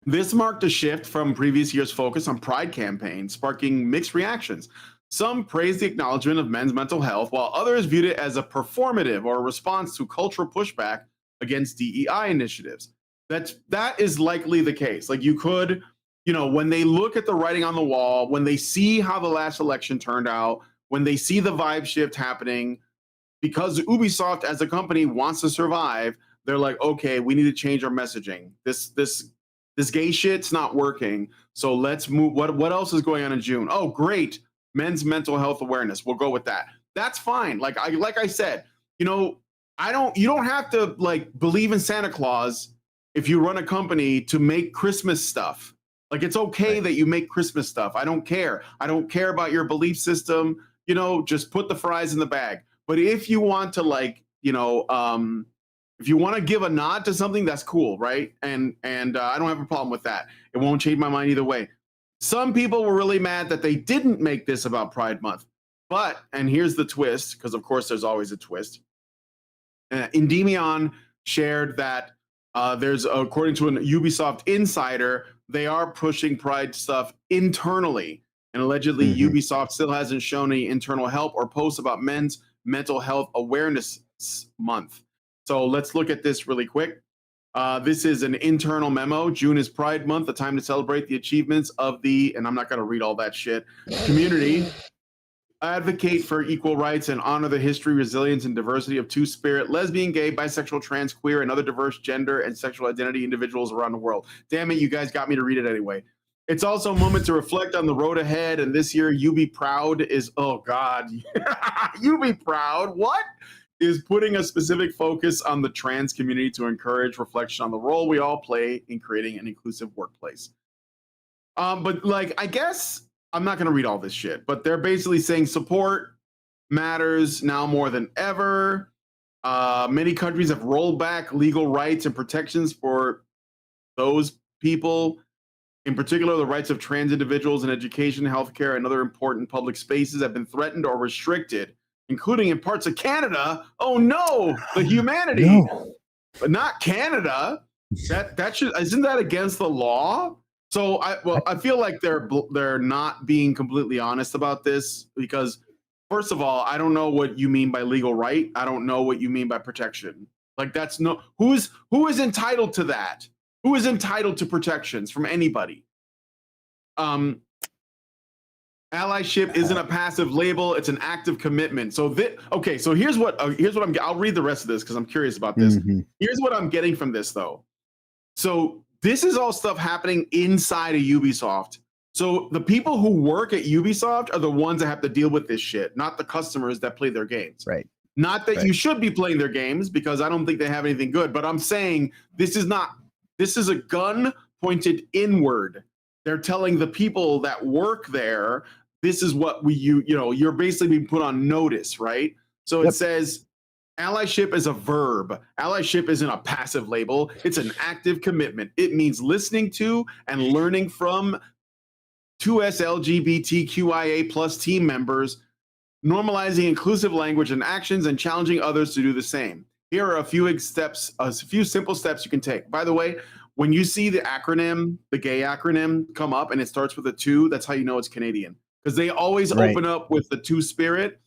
this marked a shift from previous year's focus on Pride campaigns, sparking mixed reactions. Some praised the acknowledgement of men's mental health, while others viewed it as a performative or a response to cultural pushback against DEI initiatives. That is likely the case. Like, you could, you know, when they look at the writing on the wall, when they see how the last election turned out, when they see the vibe shift happening, because Ubisoft as a company wants to survive, they're like, okay, we need to change our messaging. This gay shit's not working. So let's move. What else is going on in June? Oh, great. Men's mental health awareness. We'll go with that. That's fine. Like I said, you know, you don't have to like believe in Santa Claus if you run a company to make Christmas stuff. Like, it's okay that you make Christmas stuff. I don't care. I don't care about your belief system. You know, just put the fries in the bag. But if you want to, like, you know, if you want to give a nod to something, that's cool, right? And I don't have a problem with that. It won't change my mind either way. Some people were really mad that they didn't make this about Pride Month. But, and here's the twist, because of course there's always a twist. Endymion shared that there's, according to an Ubisoft insider, they are pushing Pride stuff internally. And allegedly, Ubisoft still hasn't shown any internal help or posts about Men's Mental Health Awareness Month. So let's look at this really quick. This is an internal memo. June is Pride Month, a time to celebrate the achievements of the, and I'm not going to read all that shit, community. Advocate for equal rights and honor the history, resilience, and diversity of two-spirit, lesbian, gay, bisexual, trans, queer, and other diverse gender and sexual identity individuals around the world. Damn it, you guys got me to read it anyway. It's also a moment to reflect on the road ahead, and this year, You Be Proud is, oh God, You Be Proud, what? Is putting a specific focus on the trans community to encourage reflection on the role we all play in creating an inclusive workplace. But like, I guess I'm not going to read all this shit, but they're basically saying support matters now more than ever. Many countries have rolled back legal rights and protections for those people. In particular, the rights of trans individuals in education, healthcare, and other important public spaces have been threatened or restricted, including in parts of Canada. Oh no, the humanity, no. But not Canada. That should, isn't that against the law? So I feel like they're not being completely honest about this, because first of all, I don't know what you mean by legal right. I don't know what you mean by protection. Like, that's no, who is entitled to that? Who is entitled to protections from anybody? Allyship isn't a passive label; it's an active commitment. So okay. So here's what I'll read the rest of this because I'm curious about this. Here's what I'm getting from this, though. So this is all stuff happening inside of Ubisoft. So the people who work at Ubisoft are the ones that have to deal with this shit, not the customers that play their games. Right. Not that you should be playing their games, because I don't think they have anything good. But I'm saying this is a gun pointed inward. They're telling the people that work there, this is what you're basically being put on notice, right? So it says, allyship is a verb. Allyship isn't a passive label. It's an active commitment. It means listening to and learning from 2S LGBTQIA plus team members, normalizing inclusive language and actions, and challenging others to do the same. Here are a few steps, a few simple steps you can take. By the way, when you see the acronym, the gay acronym come up and it starts with a 2, that's how you know it's Canadian. Because they always open up with the 2 spirit,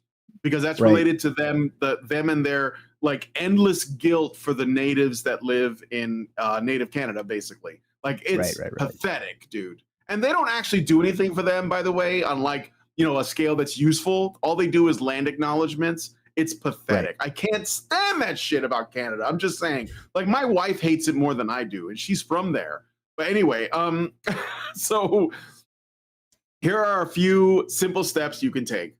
because that's related to them and their like endless guilt for the natives that live in native Canada, basically. Like it's pathetic, dude. And they don't actually do anything for them, by the way, on like, you know, a scale that's useful. All they do is land acknowledgements. It's pathetic. I can't stand that shit about Canada. I'm just saying, like, my wife hates it more than I do, and she's from there. But anyway, so here are a few simple steps you can take.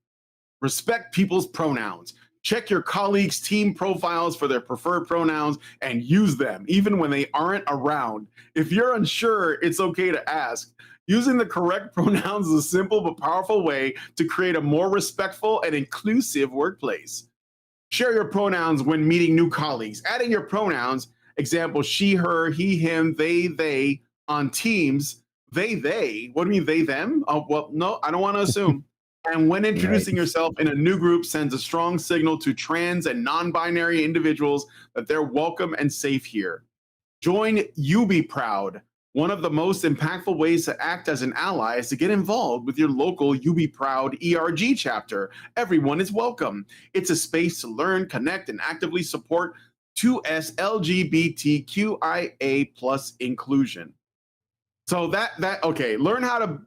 Respect people's pronouns. Check your colleagues' team profiles for their preferred pronouns and use them, even when they aren't around. If you're unsure, it's okay to ask. Using the correct pronouns is a simple but powerful way to create a more respectful and inclusive workplace. Share your pronouns when meeting new colleagues. Adding your pronouns, example, she, her, he, him, they, on Teams. They, what do you mean they, them? Oh, well, no, I don't want to assume. And when introducing yourself in a new group sends a strong signal to trans and non-binary individuals that they're welcome and safe here. Join UbiProud. One of the most impactful ways to act as an ally is to get involved with your local UbiProud ERG chapter. Everyone is welcome. It's a space to learn, connect, and actively support 2S LGBTQIA plus inclusion. So okay, learn how to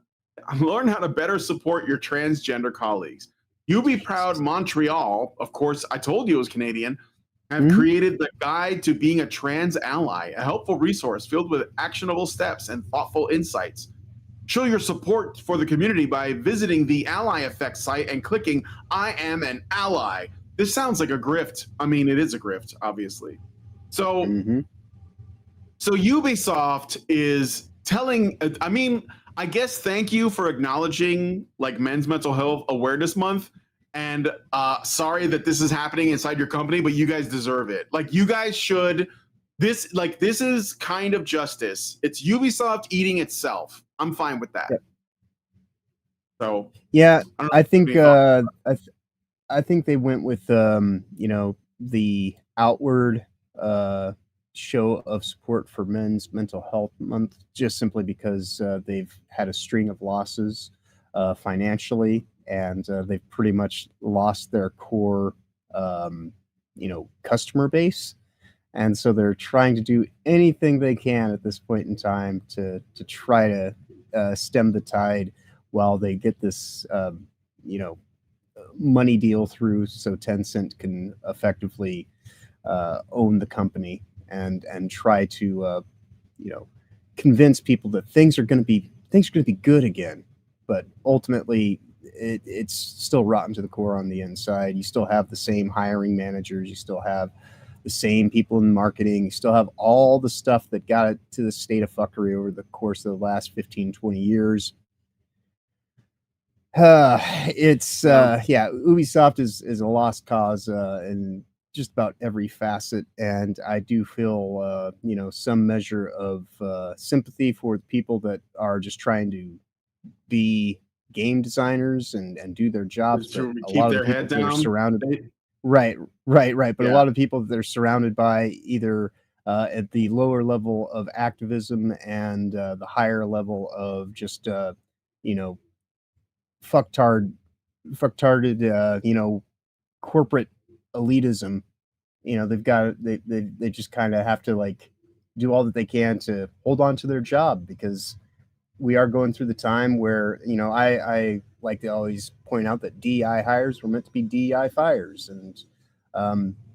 better support your transgender colleagues. UbiProud Montreal, of course, I told you it was Canadian, have created the Guide to Being a Trans Ally, a helpful resource filled with actionable steps and thoughtful insights. Show your support for the community by visiting the Ally Effect site and clicking I am an ally. This sounds like a grift. I mean, it is a grift, obviously. So, so Ubisoft is telling, I mean, I guess thank you for acknowledging like Men's Mental Health Awareness Month. And sorry that this is happening inside your company, but you guys deserve it. Like you guys should, this is kind of justice. It's Ubisoft eating itself. I'm fine with that. So yeah, I think I think they went with you know, the outward show of support for Men's Mental Health Month just simply because they've had a string of losses financially, and they've pretty much lost their core you know, customer base, and so they're trying to do anything they can at this point in time to try to stem the tide while they get this you know, money deal through so Tencent can effectively own the company and try to you know, convince people that things are going to be good again. But ultimately it's still rotten to the core on the inside. You still have the same hiring managers, you still have the same people in marketing, you still have all the stuff that got it to the state of fuckery over the course of the last 15-20 years. It's yeah, Ubisoft is a lost cause in just about every facet, and I do feel you know, some measure of sympathy for the people that are just trying to be game designers and do their jobs, but a lot of the people that are surrounded but a lot of people that are surrounded by either at the lower level of activism and the higher level of just you know, fucktarded you know, corporate elitism. You know, they just kind of have to like do all that they can to hold on to their job, because we are going through the time where, you know, I like to always point out that DEI hires were meant to be DEI fires, and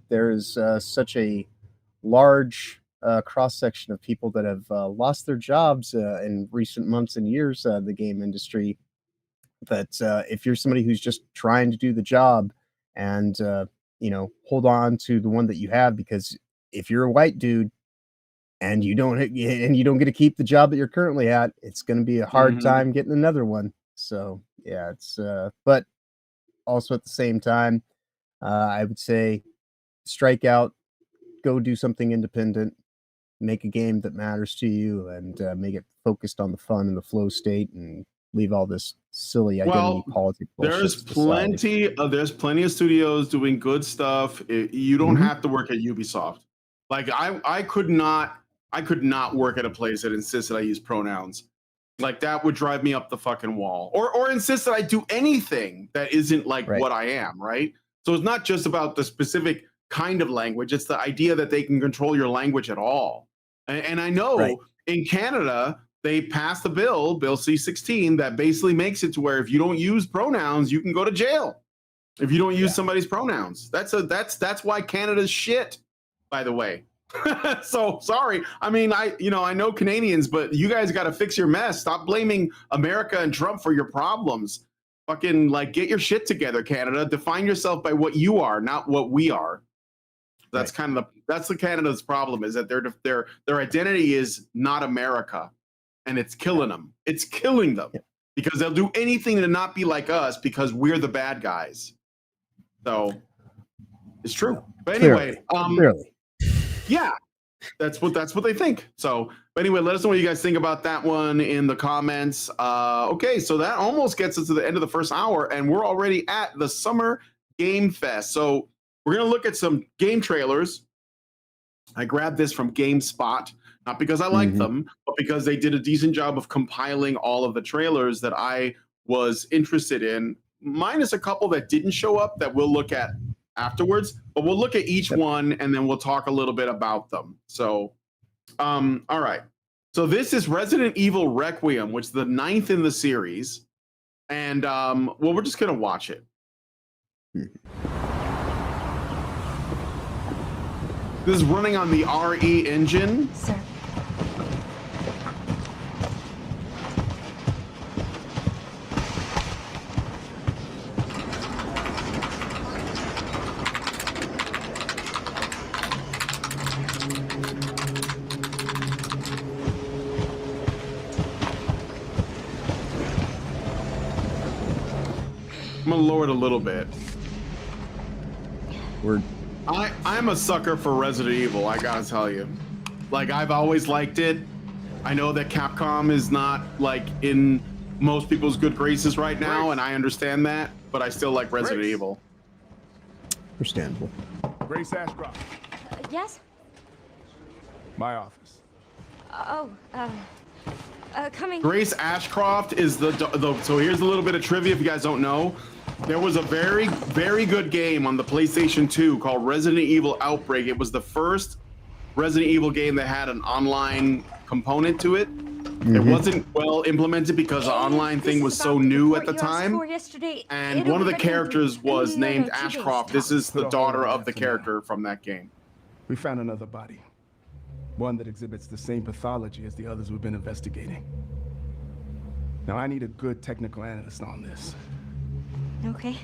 there is such a large cross section of people that have lost their jobs in recent months and years, the game industry, that if you're somebody who's just trying to do the job and you know, hold on to the one that you have, because if you're a white dude and you don't get to keep the job that you're currently at, it's going to be a hard time getting another one. So yeah, it's but also at the same time, I would say strike out, go do something independent, make a game that matters to you, and make it focused on the fun and the flow state, and leave all this silly identity politics bullshit. There's plenty of studios doing good stuff. You don't have to work at Ubisoft. Like I could not work at a place that insisted I use pronouns. Like that would drive me up the fucking wall. Or insist that I do anything that isn't like what I am, right? So it's not just about the specific kind of language, it's the idea that they can control your language at all. And I know in Canada, they passed a bill, Bill C-16, that basically makes it to where if you don't use pronouns, you can go to jail. If you don't use somebody's pronouns. That's why Canada's shit, by the way. So sorry. I mean, I know Canadians, but you guys got to fix your mess. Stop blaming America and Trump for your problems. Fucking like get your shit together, Canada. Define yourself by what you are, not what we are. That's kind of that's the Canada's problem, is that their identity is not America, and it's killing them. It's killing them because they'll do anything to not be like us because we're the bad guys. So it's true. But anyway, clearly. Yeah, that's what they think. So, but anyway, let us know what you guys think about that one in the comments. Okay, so that almost gets us to the end of the first hour, and we're already at the Summer Game Fest. So we're gonna look at some game trailers. I grabbed this from GameSpot, not because I like them, but because they did a decent job of compiling all of the trailers that I was interested in, minus a couple that didn't show up that we'll look at afterwards, but we'll look at each one and then we'll talk a little bit about them. So, all right. So this is Resident Evil Requiem, which is the 9th in the series. And, well, we're just going to watch it. This is running on the RE engine. Sir. I'm gonna lower it a little bit. Word. I'm a sucker for Resident Evil, I gotta tell you. Like, I've always liked it. I know that Capcom is not like in most people's good graces right now, and I understand that, but I still like Resident Evil. Understandable. Grace Ashcroft. Yes? My office. Coming. Grace Ashcroft is the so here's a little bit of trivia if you guys don't know. There was a very, very good game on the PlayStation 2 called Resident Evil Outbreak. It was the first Resident Evil game that had an online component to it. It wasn't well implemented because the online thing was so new at the time. And one of the characters was named Ashcroft. This is the daughter of the character from that game. We found another body. One that exhibits the same pathology as the others we've been investigating. Now I need a good technical analyst on this. Okay.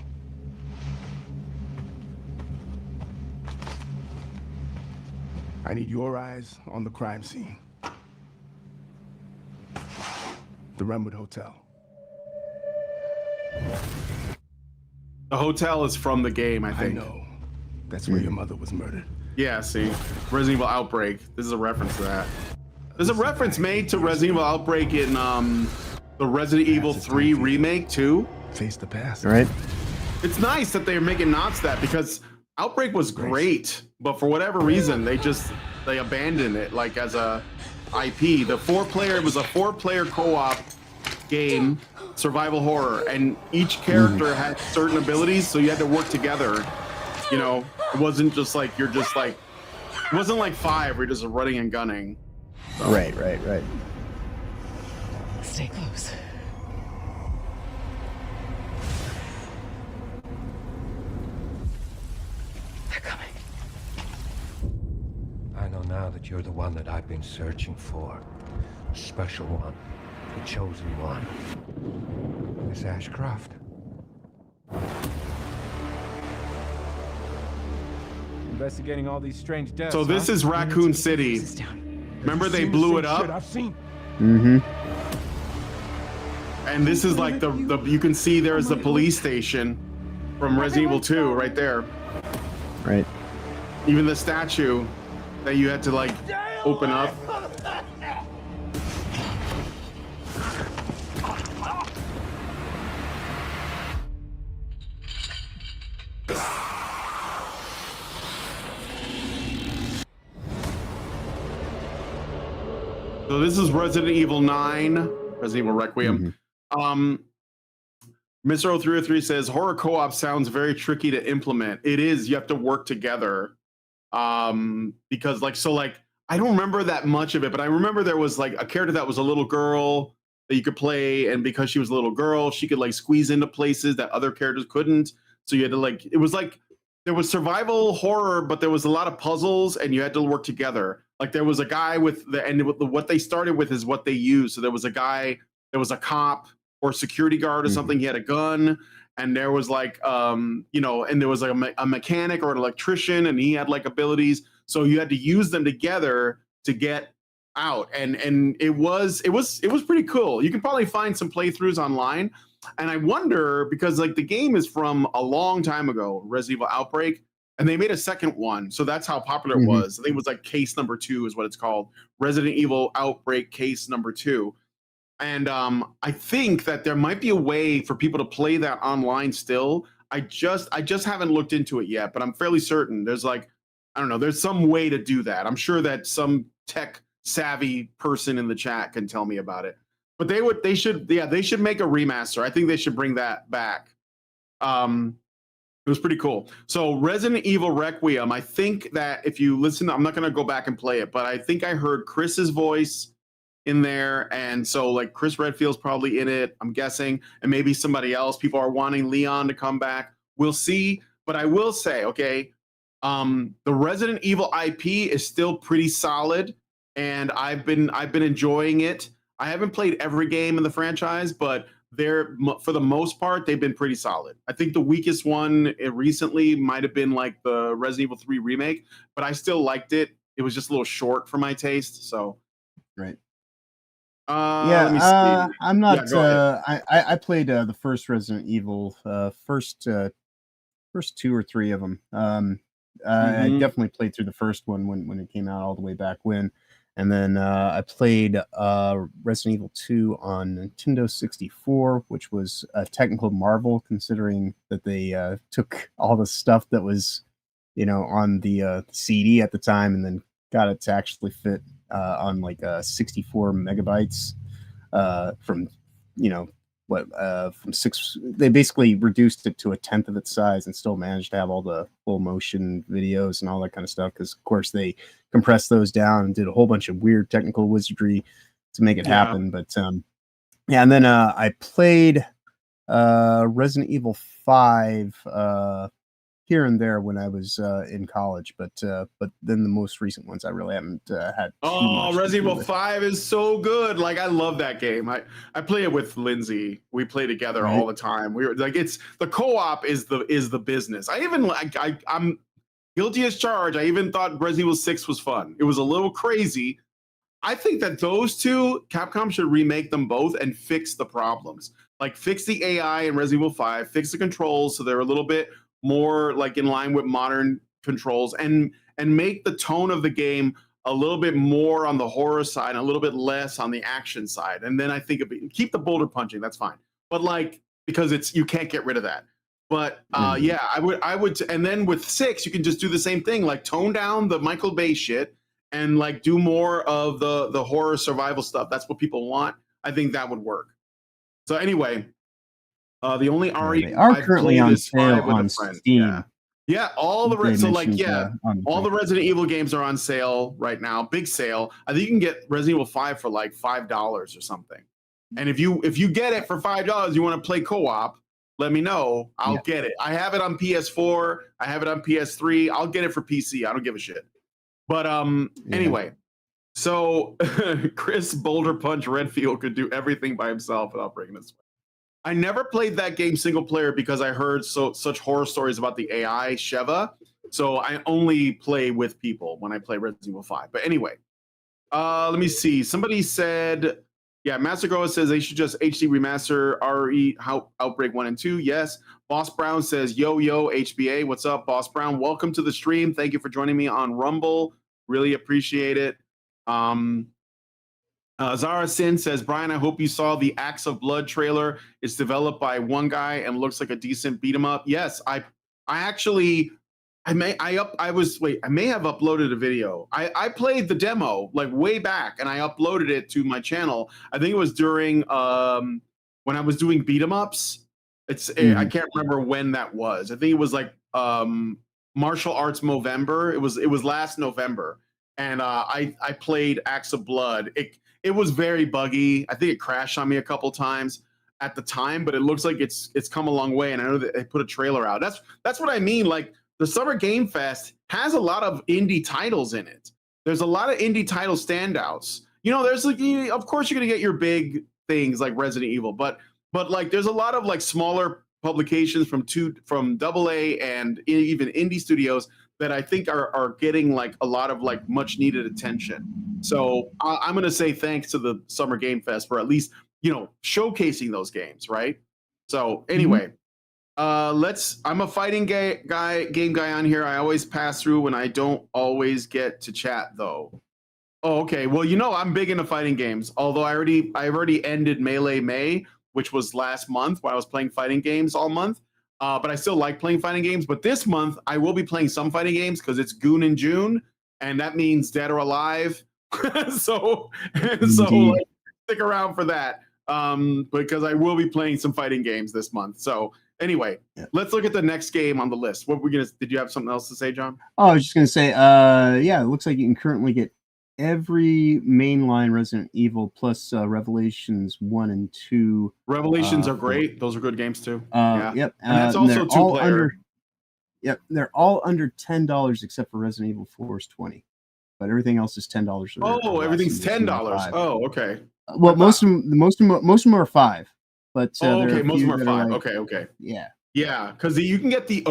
I need your eyes on the crime scene. The Renwood Hotel. The hotel is from the game, I think. I know. That's where your mother was murdered. Yeah, see, Resident Evil Outbreak. This is a reference to that. There's a reference made to Resident Evil Outbreak in the Resident Evil 3 remake too. Face the past. Right. It's nice that they're making nods to that because Outbreak was great, but for whatever reason they abandoned it like as a IP. It was a four-player co-op game, survival horror, and each character had certain abilities, so you had to work together. You know, it wasn't just like it wasn't like 5 where you're just running and gunning. So. Right. Stay close. They're coming. I know now that you're the one that I've been searching for. The special one. The chosen one. Miss Ashcroft. Investigating all these strange deaths. So this is Raccoon City. Remember they blew it up? I've seen. And this is like the you can see there's the police station from Resident Evil 2 right there. Right. Even the statue that you had to like open up. So this is Resident Evil 9, Resident Evil Requiem. Mr. 0303 says horror co-op sounds very tricky to implement. It is. You have to work together. Because I don't remember that much of it, but I remember there was like a character that was a little girl that you could play, and because she was a little girl, she could like squeeze into places that other characters couldn't. So you had to it was like there was survival horror, but there was a lot of puzzles, and you had to work together. Like there was a guy what they started with is what they used. So there was a guy, there was a cop or security guard or something. He had a gun, and there was and there was like a mechanic or an electrician, and he had like abilities. So you had to use them together to get out, and it was pretty cool. You can probably find some playthroughs online, and I wonder because like the game is from a long time ago, Resident Evil Outbreak, and they made a second one, so that's how popular it was. I think it was like case number 2 is what it's called, Resident Evil Outbreak case number 2. And I think that there might be a way for people to play that online still. I just haven't looked into it yet, but I'm fairly certain there's there's some way to do that. I'm sure that some tech savvy person in the chat can tell me about it. But they should make a remaster. I think they should bring that back. It was pretty cool. So Resident Evil Requiem, I think that if you listen, I'm not going to go back and play it, but I think I heard Chris's voice in there, and so like Chris Redfield's probably in it, I'm guessing, and maybe somebody else. People are wanting Leon to come back. We'll see, but I will say, okay, the Resident Evil IP is still pretty solid, and I've been enjoying it. I haven't played every game in the franchise, but for the most part, they've been pretty solid. I think the weakest one recently might have been like the Resident Evil 3 remake, but I still liked it. It was just a little short for my taste, so. Right. Let me see. I'm not. I played the first Resident Evil, first 2 or 3 of them. I definitely played through the first one when it came out all the way back when, and then I played Resident Evil 2 on Nintendo 64, which was a technical marvel considering that they took all the stuff that was, on the CD at the time, and then got it to actually fit on like 64 megabytes from from 6. They basically reduced it to 1/10 of its size and still managed to have all the full motion videos and all that kind of stuff, because of course they compressed those down and did a whole bunch of weird technical wizardry to make it happen. But and then I played Resident Evil 5 here and there when I was in college, but then the most recent ones I really haven't had. Resident Evil 5 is so good. Like I love that game. I play it with Lindsay. We play together all the time. We were like, the co-op is the business. I'm guilty as charged. I even thought Resident Evil 6 was fun. It was a little crazy. I think that those two, Capcom should remake them both and fix the problems. Like fix the AI in Resident Evil 5, fix the controls so they're a little bit more like in line with modern controls, and make the tone of the game a little bit more on the horror side and a little bit less on the action side. And then I think keep the boulder punching, that's fine. But like, because you can't get rid of that. But I would, and then with 6, you can just do the same thing, like tone down the Michael Bay shit and like do more of the horror survival stuff. That's what people want. I think that would work. So anyway, the only RE they are currently on sale on Steam. Yeah, all the all the Resident Evil games are on sale right now. Big sale. I think you can get Resident Evil 5 for like $5 or something. And if you get it for $5, you want to play co-op, let me know. I'll get it. I have it on PS4. I have it on PS3. I'll get it for PC. I don't give a shit. But anyway, so Chris Boulder Punch Redfield could do everything by himself without breaking his sweat. I never played that game single player because I heard such horror stories about the AI Sheva. So I only play with people when I play Resident Evil 5. But anyway, let me see. Somebody said, Master Goa says they should just HD remaster RE Outbreak 1 and 2. Yes. Boss Brown says, yo, HBA. What's up, Boss Brown? Welcome to the stream. Thank you for joining me on Rumble. Really appreciate it. Zara Sin says, Brian, I hope you saw the Acts of Blood trailer. It's developed by one guy and looks like a decent beat 'em up. Yes, I actually I may have uploaded a video. I played the demo like way back and I uploaded it to my channel. I think it was during when I was doing beat 'em ups. I can't remember when that was. I think it was like Martial Arts Movember. It was last November. And I played Axe of Blood. It was very buggy. I think it crashed on me a couple times at the time, but it looks like it's come a long way. And I know that they put a trailer out. That's what I mean. Like the Summer Game Fest has a lot of indie titles in it. There's a lot of indie title standouts. You know, there's like, of course you're gonna get your big things like Resident Evil, but like there's a lot of like smaller publications from AA and even indie studios that I think are getting like a lot of like much needed attention. So I'm gonna say thanks to the Summer Game Fest for at least, you know, showcasing those games, right? So anyway, I'm a fighting game guy on here. I always pass through when I don't always get to chat though. Oh, okay. Well, you know, I'm big into fighting games. Although I've already ended Melee May, which was last month when I was playing fighting games all month. But I still like playing fighting games. But this month I will be playing some fighting games because it's Goon in June, and that means Dead or Alive. so like, stick around for that. Because I will be playing some fighting games this month. So anyway, let's look at the next game on the list. Did you have something else to say, John? Oh, I was just gonna say, yeah, it looks like you can currently get every mainline Resident Evil plus Revelations 1 and 2. Revelations are great. Those are good games too. Yep. And that's also two-player. Yep, they're all under $10 except for Resident Evil 4 is $20. But everything else is $10. Oh, everything's $10. Oh, okay. Well, most of them are $5. But okay, most of them are $5. Like, okay. Yeah. Yeah, because you can get the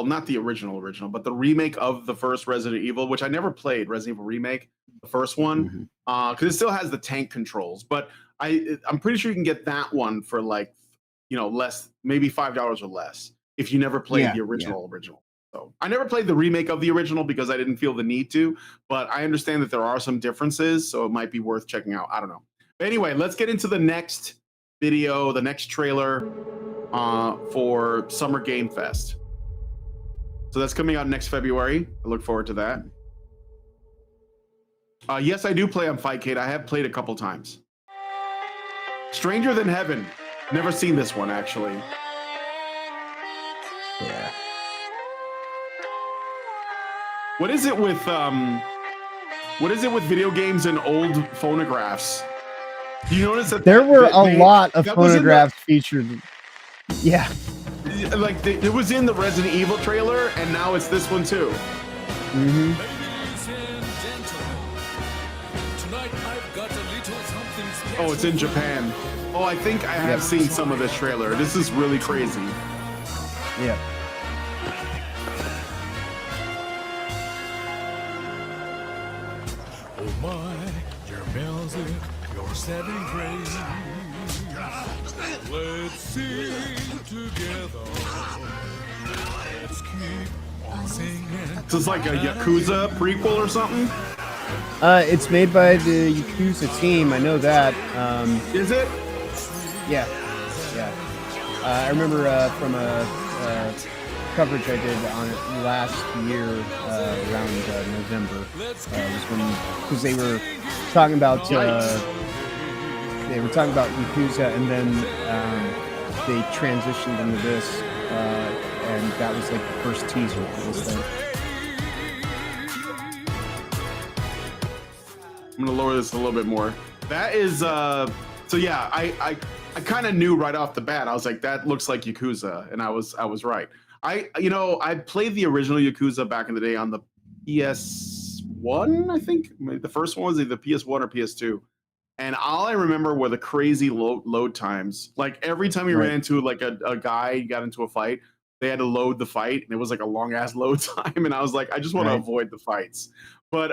not the original, but the remake of the first Resident Evil, which I never played. Resident Evil Remake, the first one, because it still has the tank controls. But I'm pretty sure you can get that one for like, you know, less, maybe $5 or less if you never played the original. So I never played the remake of the original because I didn't feel the need to. But I understand that there are some differences, so it might be worth checking out. I don't know. But anyway, let's get into the next video, the next trailer. For Summer Game Fest. So that's coming out next February. I look forward to that. Yes, I do play on Fightcade. I have played a couple times. Stranger Than Heaven. Never seen this one, actually. Yeah. What is it with video games and old phonographs? Do you notice that there were a lot of phonographs featured? Yeah, like it was in the Resident Evil trailer, and now it's this one too. Oh, it's in Japan. Oh, I think I have seen some of this trailer. This is really crazy. Yeah. Oh my, your music, your setting praise. Let's sing together. Let's keep on singing. This is like a Yakuza prequel or something? It's made by the Yakuza team. I know that. Is it? Yeah. I remember from a coverage I did on it last year around November. Because they were talking about Yakuza, and then they transitioned into this, and that was like the first teaser for this thing. I'm gonna lower this a little bit more. That is so yeah, I kind of knew right off the bat. I was like, that looks like Yakuza, and I was right. I played the original Yakuza back in the day on the PS1, I think. The first one was either PS1 or PS2. And all I remember were the crazy load times. Like every time you ran into like a guy, got into a fight, they had to load the fight, and it was like a long ass load time. And I was like, I just want to avoid the fights. But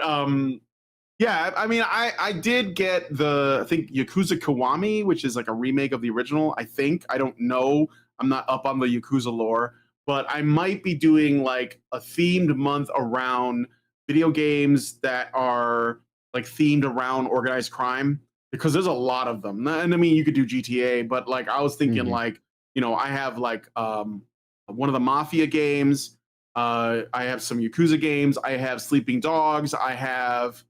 yeah, I mean, I did get I think Yakuza Kiwami, which is like a remake of the original. I think, I don't know. I'm not up on the Yakuza lore, but I might be doing like a themed month around video games that are like themed around organized crime, because there's a lot of them. And I mean, you could do GTA, but like I was thinking like, you know, I have like one of the Mafia games. I have some Yakuza games. I have Sleeping Dogs. I have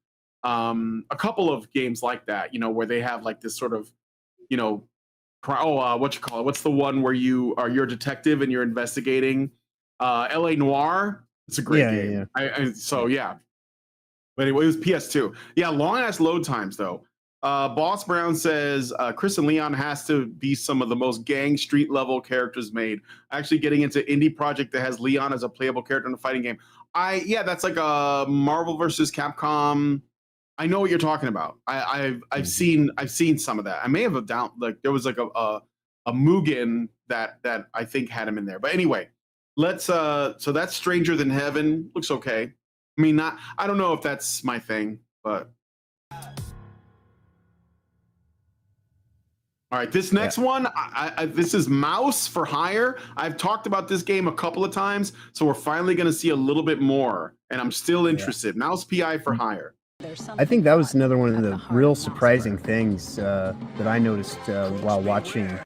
a couple of games like that, you know, where they have like this sort of, you know, what you call it? What's the one where you're a detective and you're investigating? LA Noire. It's a great game. Yeah. But anyway, it was PS2. Yeah, long ass load times though. Boss Brown says Chris and Leon has to be some of the most gang street level characters made. Actually, getting into indie project that has Leon as a playable character in a fighting game. That's like a Marvel versus Capcom. I know what you're talking about. I've seen some of that. I may have there was like a Mugen that I think had him in there. But anyway, let's so that's Stranger Than Heaven. Looks okay. I mean, I don't know if that's my thing, but all right, this next one, this is Mouse for Hire. I've talked about this game a couple of times, so we're finally going to see a little bit more, and I'm still interested. Mouse PI for Hire. I think that was another one of the real surprising things that I noticed while watching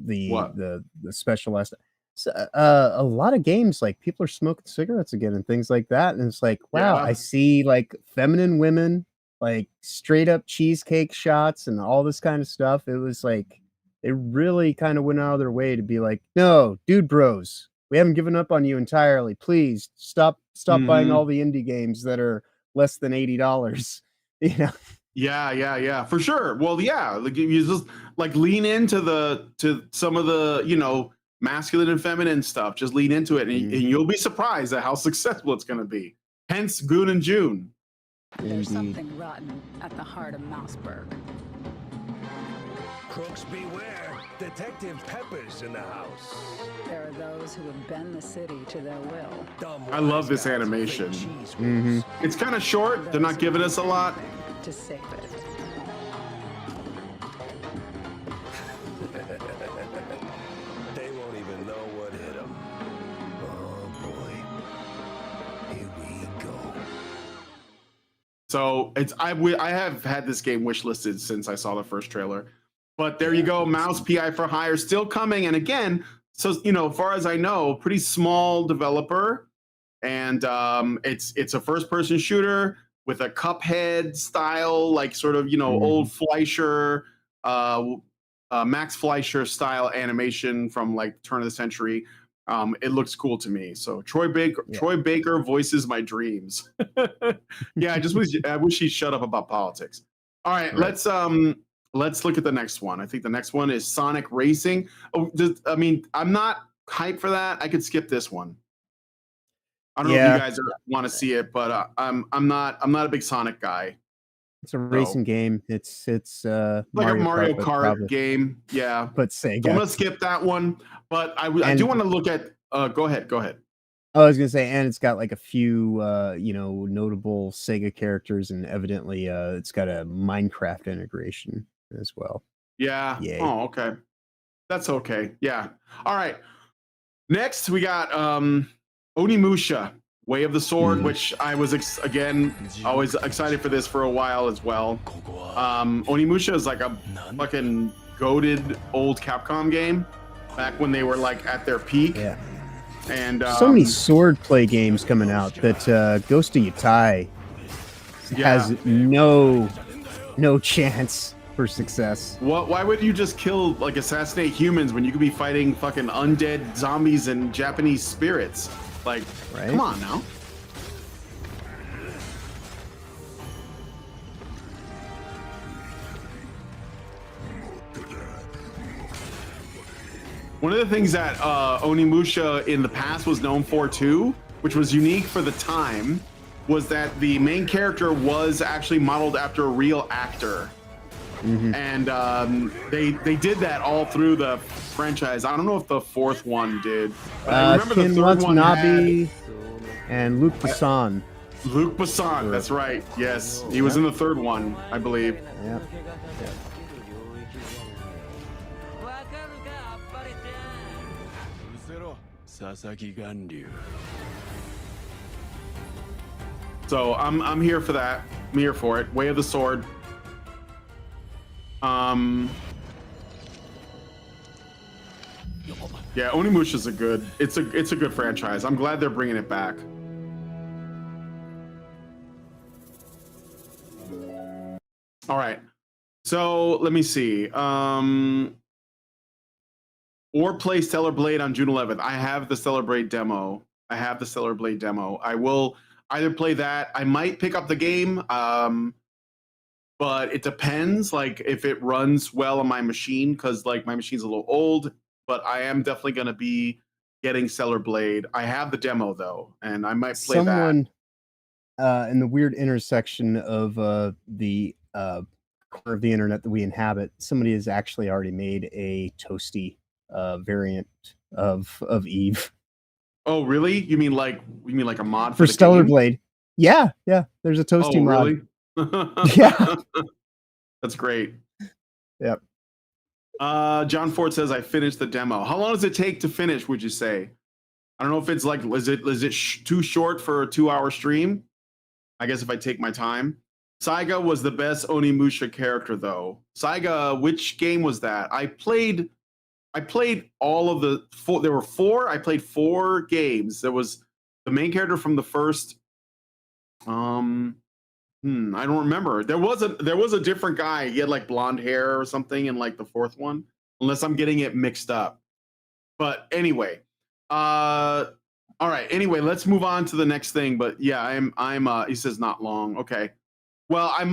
the special last. So, a lot of games, like people are smoking cigarettes again and things like that, and it's like, wow, I see like feminine women, like straight up cheesecake shots and all this kind of stuff. It was like they really kind of went out of their way to be like, no, dude, bros, we haven't given up on you entirely. Please stop buying all the indie games that are less than $80. You know. Yeah, for sure. Well, yeah, like you just like lean into some of the, you know, masculine and feminine stuff. Just lean into it, and you'll be surprised at how successful it's going to be. Hence, Goon and June. There's something rotten at the heart of Mouseburg. Crooks beware. Detective Pepper's in the house. There are those who would bend the city to their will. I love this animation. It's kind of short. They're not giving us a lot. To save it. They won't even know what hit them. Oh boy. Here we go. So I have had this game wishlisted since I saw the first trailer. But there you go, Mouse PI for Hire still coming. And again, so you know, as far as I know, pretty small developer, and it's a first-person shooter with a Cuphead style, like sort of, you know, old Fleischer, Max Fleischer style animation from like turn of the century. It looks cool to me. So Troy Baker voices my dreams. Yeah, I wish he'd shut up about politics. All right. Let's look at the next one. I think the next one is Sonic Racing. I mean, I'm not hyped for that. I could skip this one. I don't know if you guys want to see it, but I'm not a big Sonic guy. It's a racing game. It's like a Mario Kart game. Yeah. But Sega. So I'm gonna skip that one. But I do want to look at go ahead. I was gonna say, and it's got like a few you know, notable Sega characters, and evidently it's got a Minecraft integration as well. Yeah. Yay. Oh, okay. That's okay. Yeah. All right. Next we got Onimusha, Way of the Sword, which I was always excited for this for a while as well. Onimusha is like a fucking goated old Capcom game back when they were like at their peak. Yeah. And so many sword play games coming out that Ghost of Yutai has no chance for success. Why would you just kill, like, assassinate humans when you could be fighting fucking undead zombies and Japanese spirits? Like, come on now. One of the things that Onimusha in the past was known for too, which was unique for the time, was that the main character was actually modeled after a real actor. And they did that all through the franchise. I don't know if the fourth one did. But I remember the third one had... and Luc Besson. Luc Besson, that's right. Yes, he was in the third one, I believe. Yep. So I'm here for that. I'm here for it. Way of the Sword. Yeah, Onimusha's it's a good franchise. I'm glad they're bringing it back. All right. So let me see. Or play Stellar Blade on June 11th. I have the Stellar Blade demo. I will either play that. I might pick up the game, but it depends. Like if it runs well on my machine, because like my machine's a little old. But I am definitely going to be getting Stellar Blade. I have the demo though, and I might play Someone, in the weird intersection of the corner of the internet that we inhabit, somebody has actually already made a toasty variant of Eve. Oh, really? You mean like a mod for the Stellar game? Blade? Yeah, there's a toasty mod. Really? Yeah. That's great. Yep. John Ford says I finished the demo. How long does it take to finish, would you say? I don't know if it's like, is it too short for a 2-hour stream? I guess if I take my time. Saiga was the best Onimusha character though. Saiga, which game was that? I played all of the four. There were 4. I played 4 games. There was the main character from the first. I don't remember. There was a different guy. He had like blonde hair or something in like the 4th one, unless I'm getting it mixed up. But anyway, all right. Anyway, let's move on to the next thing. But yeah, he says not long. Okay. Well, I'm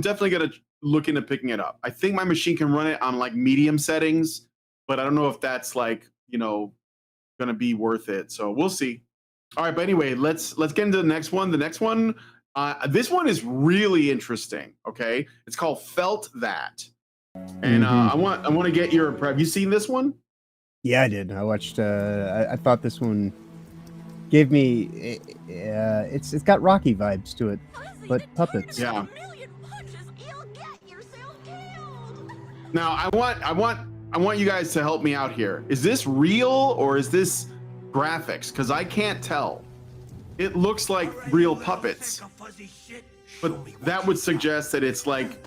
definitely gonna look into picking it up. I think my machine can run it on like medium settings, but I don't know if that's like, gonna be worth it. So we'll see. All right, but anyway, let's get into the next one. The next one, this one is really interesting. Okay, it's called Felt That, and I want to get your. Have you seen this one? Yeah, I did. I watched. I thought this one gave me. It's got Rocky vibes to it, but puppets. Yeah. Now I want you guys to help me out here. Is this real or is this graphics? Because I can't tell. It looks like real puppets, but that would suggest that it's like,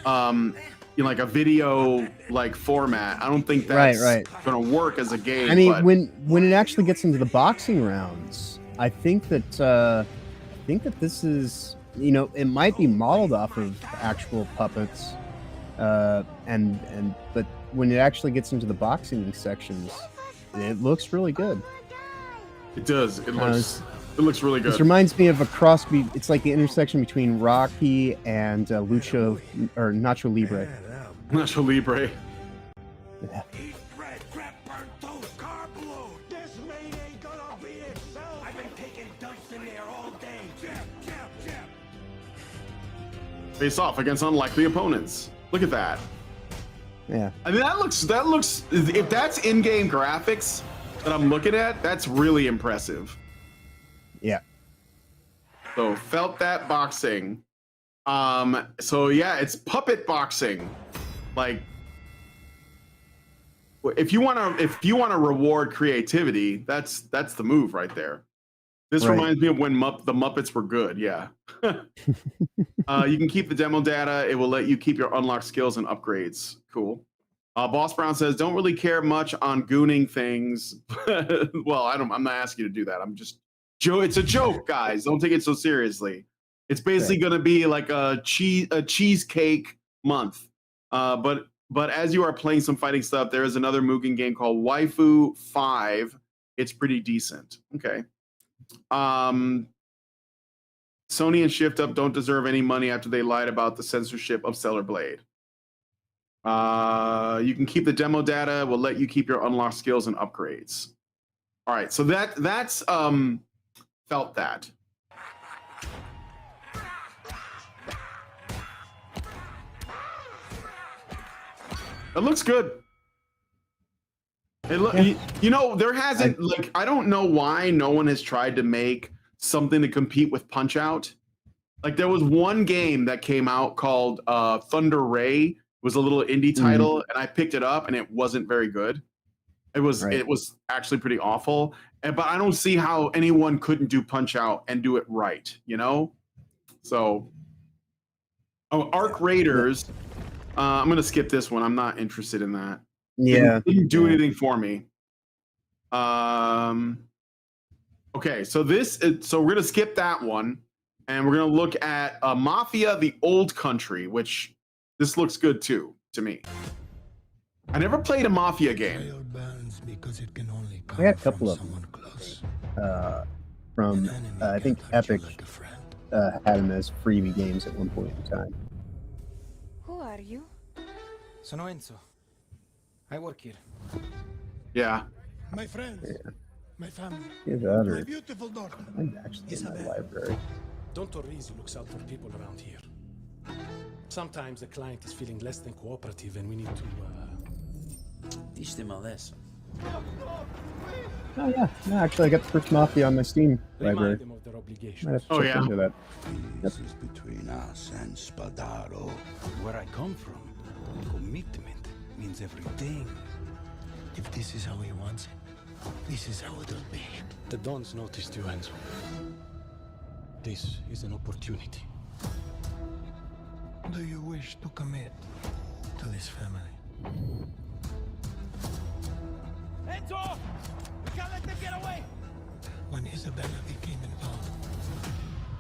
like a video like format. I don't think that's gonna work as a game. I mean, when it actually gets into the boxing rounds, I think that this is, it might be modeled off of actual puppets, but when it actually gets into the boxing sections, it looks really good. It does. It looks really good. This reminds me of a cross. It's like the intersection between Rocky and Nacho Libre. Nacho Libre. Yeah. Face off against unlikely opponents. Look at that. Yeah. I mean, that looks. If that's in-game graphics that I'm looking at, that's really impressive. Yeah. So Felt That boxing. So yeah, it's puppet boxing. Like, if you want to reward creativity, that's the move right there. This reminds me of when the Muppets were good. Yeah. You can keep the demo data. It will let you keep your unlocked skills and upgrades. Cool. Boss Brown says, don't really care much on gooning things. Well, I'm not asking you to do that. I'm just it's a joke, guys. Don't take it so seriously. It's basically going to be like a cheesecake month. But as you are playing some fighting stuff, there is another Mugen game called Waifu 5. It's pretty decent. Okay. Sony and Shift Up don't deserve any money after they lied about the censorship of Stellar Blade. You can keep the demo data. Will let you keep your unlocked skills and upgrades. All right, so that's Felt That. It looks good. There hasn't I don't know why no one has tried to make something to compete with Punch-Out. Like there was one game that came out called Thunder Ray. It was a little indie title, and I picked it up, and it wasn't very good. It was actually pretty awful. But I don't see how anyone couldn't do Punch-Out and do it right. So, Arc Raiders. I'm gonna skip this one. I'm not interested in that. Yeah, it didn't do anything for me. Okay, so so we're gonna skip that one, and we're gonna look at Mafia: The Old Country, which this looks good too to me. I never played a Mafia game. We had a couple of them from I think Epic had them as freebie games at one point in time. Who are you? Sono Enzo. I work here. Yeah. My friends. Yeah. My family. My beautiful daughter. I'm actually in my library. Don Torrisi looks out for people around here. Sometimes the client is feeling less than cooperative and we need to teach them a lesson. Oh yeah, no, actually I got the first Mafia on my Steam library. Them of their obligations. Might have to check into that. This is between us and Spadaro. Where I come from, commitment means everything. If this is how he wants it, this is how it'll be. The Dons noticed you, Enzo. This is an opportunity. Do you wish to commit to this family? Enzo! We can't let them get away! When Isabella became involved,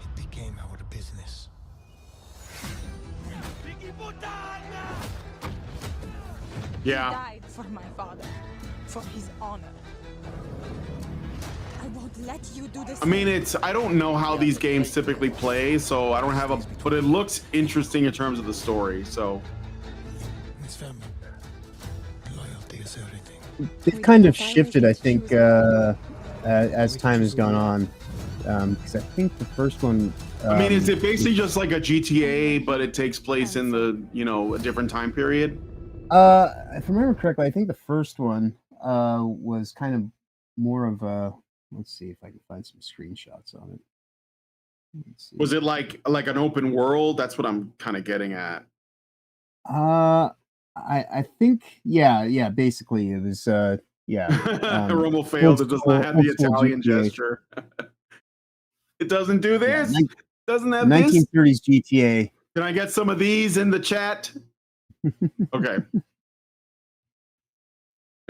it became our business. Yeah. He died for my father, for his honor. I won't let you do this. I mean, I don't know how these games typically play, so I don't have but it looks interesting in terms of the story, so. This family, loyalty is everything. They've kind of shifted, I think, as time has gone on. Because I think the first one. I mean, is it basically just like a GTA, but it takes place in the, a different time period? If I remember correctly, I think the first one was kind of more of a. Let's see if I can find some screenshots on it. Was it like an open world? That's what I'm kind of getting at. I think yeah. Basically, it was yeah. Romo failed. It does not have the Italian gesture. It doesn't do this. Yeah, doesn't have 1930s this. GTA. Can I get some of these in the chat? Okay.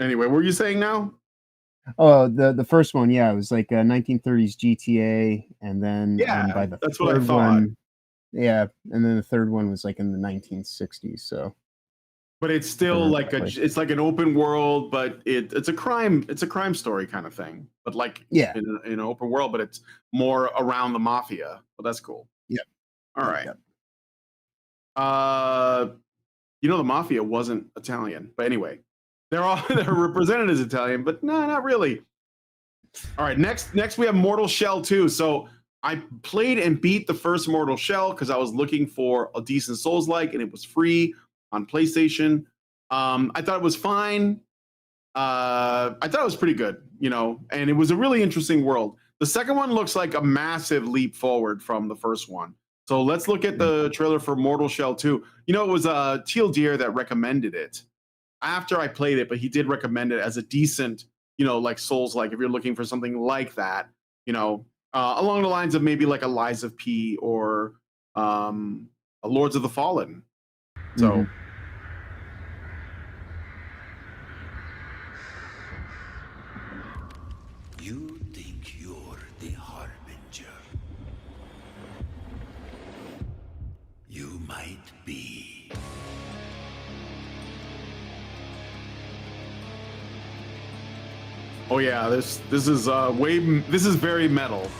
Anyway, what were you saying now? Oh, the first one, yeah, it was like a 1930s GTA, and then by the that's what I thought. One, yeah, and then the third one was like in the 1960s. So, but it's still like it's like an open world, but it's a crime story kind of thing. But like in an open world, but it's more around the mafia. But that's cool. Yeah. All right. The mafia wasn't Italian, but anyway. They're represented as Italian, but no, not really. All right, next we have Mortal Shell 2. So I played and beat the first Mortal Shell because I was looking for a decent Souls-like, and it was free on PlayStation. I thought it was fine. I thought it was pretty good, and it was a really interesting world. The second one looks like a massive leap forward from the first one. So let's look at the trailer for Mortal Shell 2. It was CULT-ure that recommended it after I played it, but he did recommend it as a decent, like Souls-like, if you're looking for something like that, along the lines of maybe like a Lies of P or a Lords of the Fallen. So. You think you're the Harbinger? You might be. Oh yeah, this is this is very metal.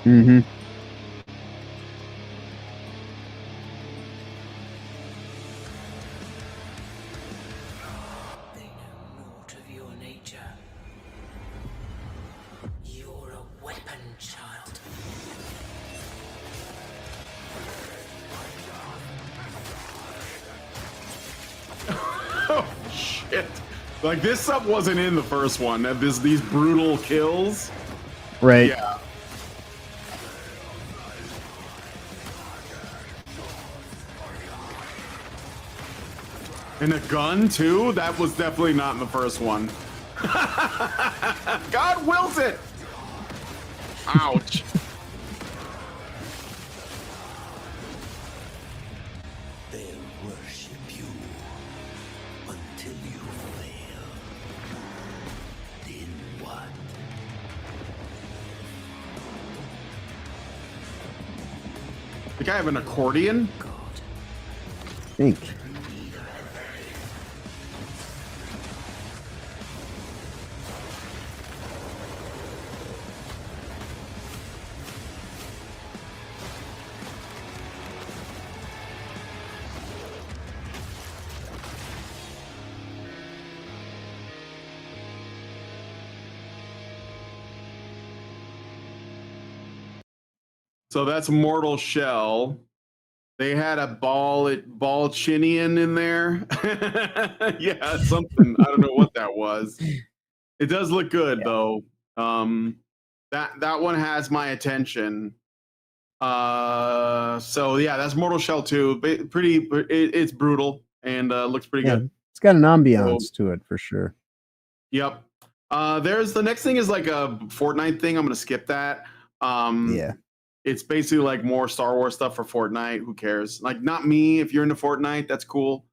Mm-hmm. They know naught of your nature. You're a weapon, child. Oh shit. Like this stuff wasn't in the first one. These brutal kills. Right. Yeah. And a gun too? That was definitely not in the first one. God wills it. Ouch. They'll worship you until you fail. Then think I have an accordion. I think. So that's Mortal Shell. They had a ball chinian in there. Yeah, something. I don't know what that was. It does look good though. That one has my attention. So yeah, that's Mortal Shell 2. It's brutal and looks pretty good. It's got an ambiance to it for sure. Yep. There's the next thing is like a Fortnite thing. I'm gonna skip that. Yeah. It's basically like more Star Wars stuff for Fortnite. Who cares? Like, not me. If you're into Fortnite, that's cool.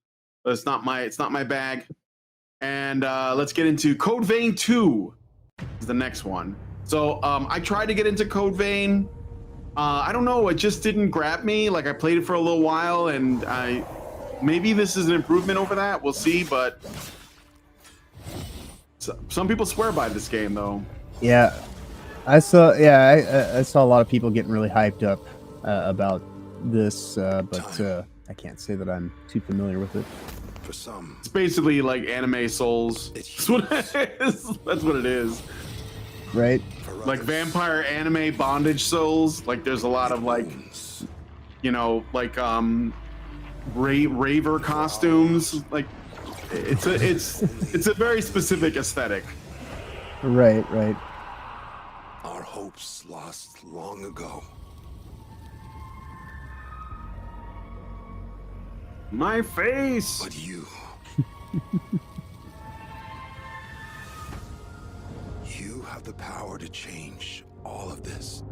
But it's not my bag. And let's get into Code Vein 2 is the next one. So I tried to get into Code Vein. I don't know. It just didn't grab me. Like, I played it for a little while, and maybe this is an improvement over that. We'll see. But some people swear by this game, though. Yeah. I saw a lot of people getting really hyped up about this, but I can't say that I'm too familiar with it. For some, it's basically like anime Souls. That's what it is. That's what it is. Right. Like vampire anime bondage Souls. Like there's a lot of like, you know, like raver costumes. Like it's a very specific aesthetic. Right. Our hopes lost long ago. My face. But you. You have the power to change all of this.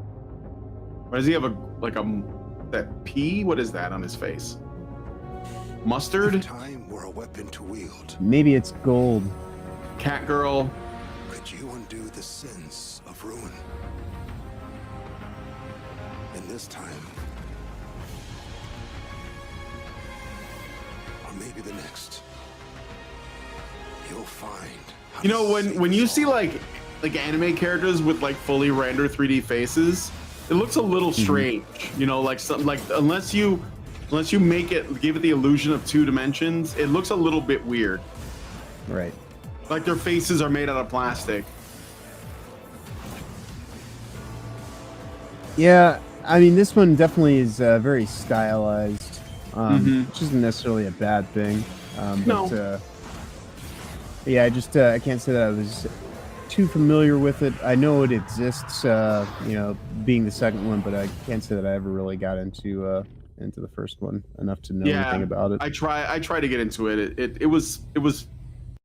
Why does he have that P? What is that on his face? Mustard? Time were a weapon to wield. Maybe it's gold. Cat girl. Could you undo the sins of ruin? And this time, or maybe the next, you'll find. You know, when you see like anime characters with like fully rendered 3D faces, it looks a little strange. You know, like unless you make it, give it the illusion of 2 dimensions, it looks a little bit weird. Right. Like their faces are made out of plastic. Yeah, I mean, this one definitely is very stylized, which isn't necessarily a bad thing. But yeah, I can't say that I was too familiar with it. I know it exists, you know, being the second one, but I can't say that I ever really got into the first one enough to know anything about it. I try to get into it. It was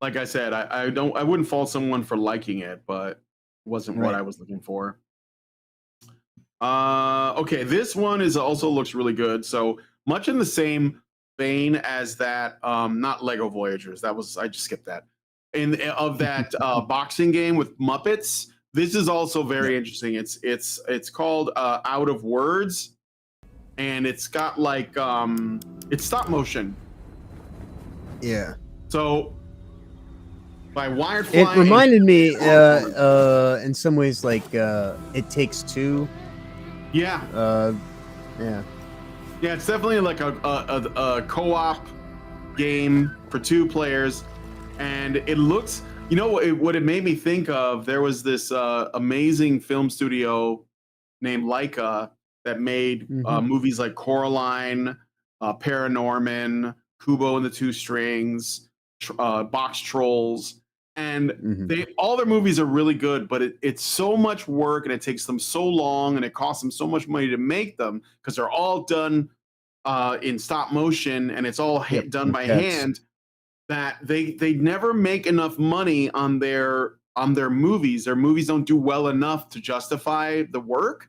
like I said, I wouldn't fault someone for liking it, but it wasn't what I was looking for. Okay, this one also looks really good. So much in the same vein as that, not Lego Voyagers. I just skipped that. Of that boxing game with Muppets. This is also very interesting. It's called Out of Words, and it's got like it's stop motion. Yeah. So by Wired Flying. It reminded me in some ways like It Takes Two. Yeah. Yeah. Yeah, it's definitely like a co-op game for 2 players, and it looks. You know what it made me think of? There was this amazing film studio named Leica that made movies like Coraline, Paranorman, Kubo and the Two Strings, Box Trolls, and all their movies are really good, but it's so much work and it takes them so long and it costs them so much money to make them because they're all done in stop motion and it's all done by hand, that they never make enough money on their movies. Their movies don't do well enough to justify the work.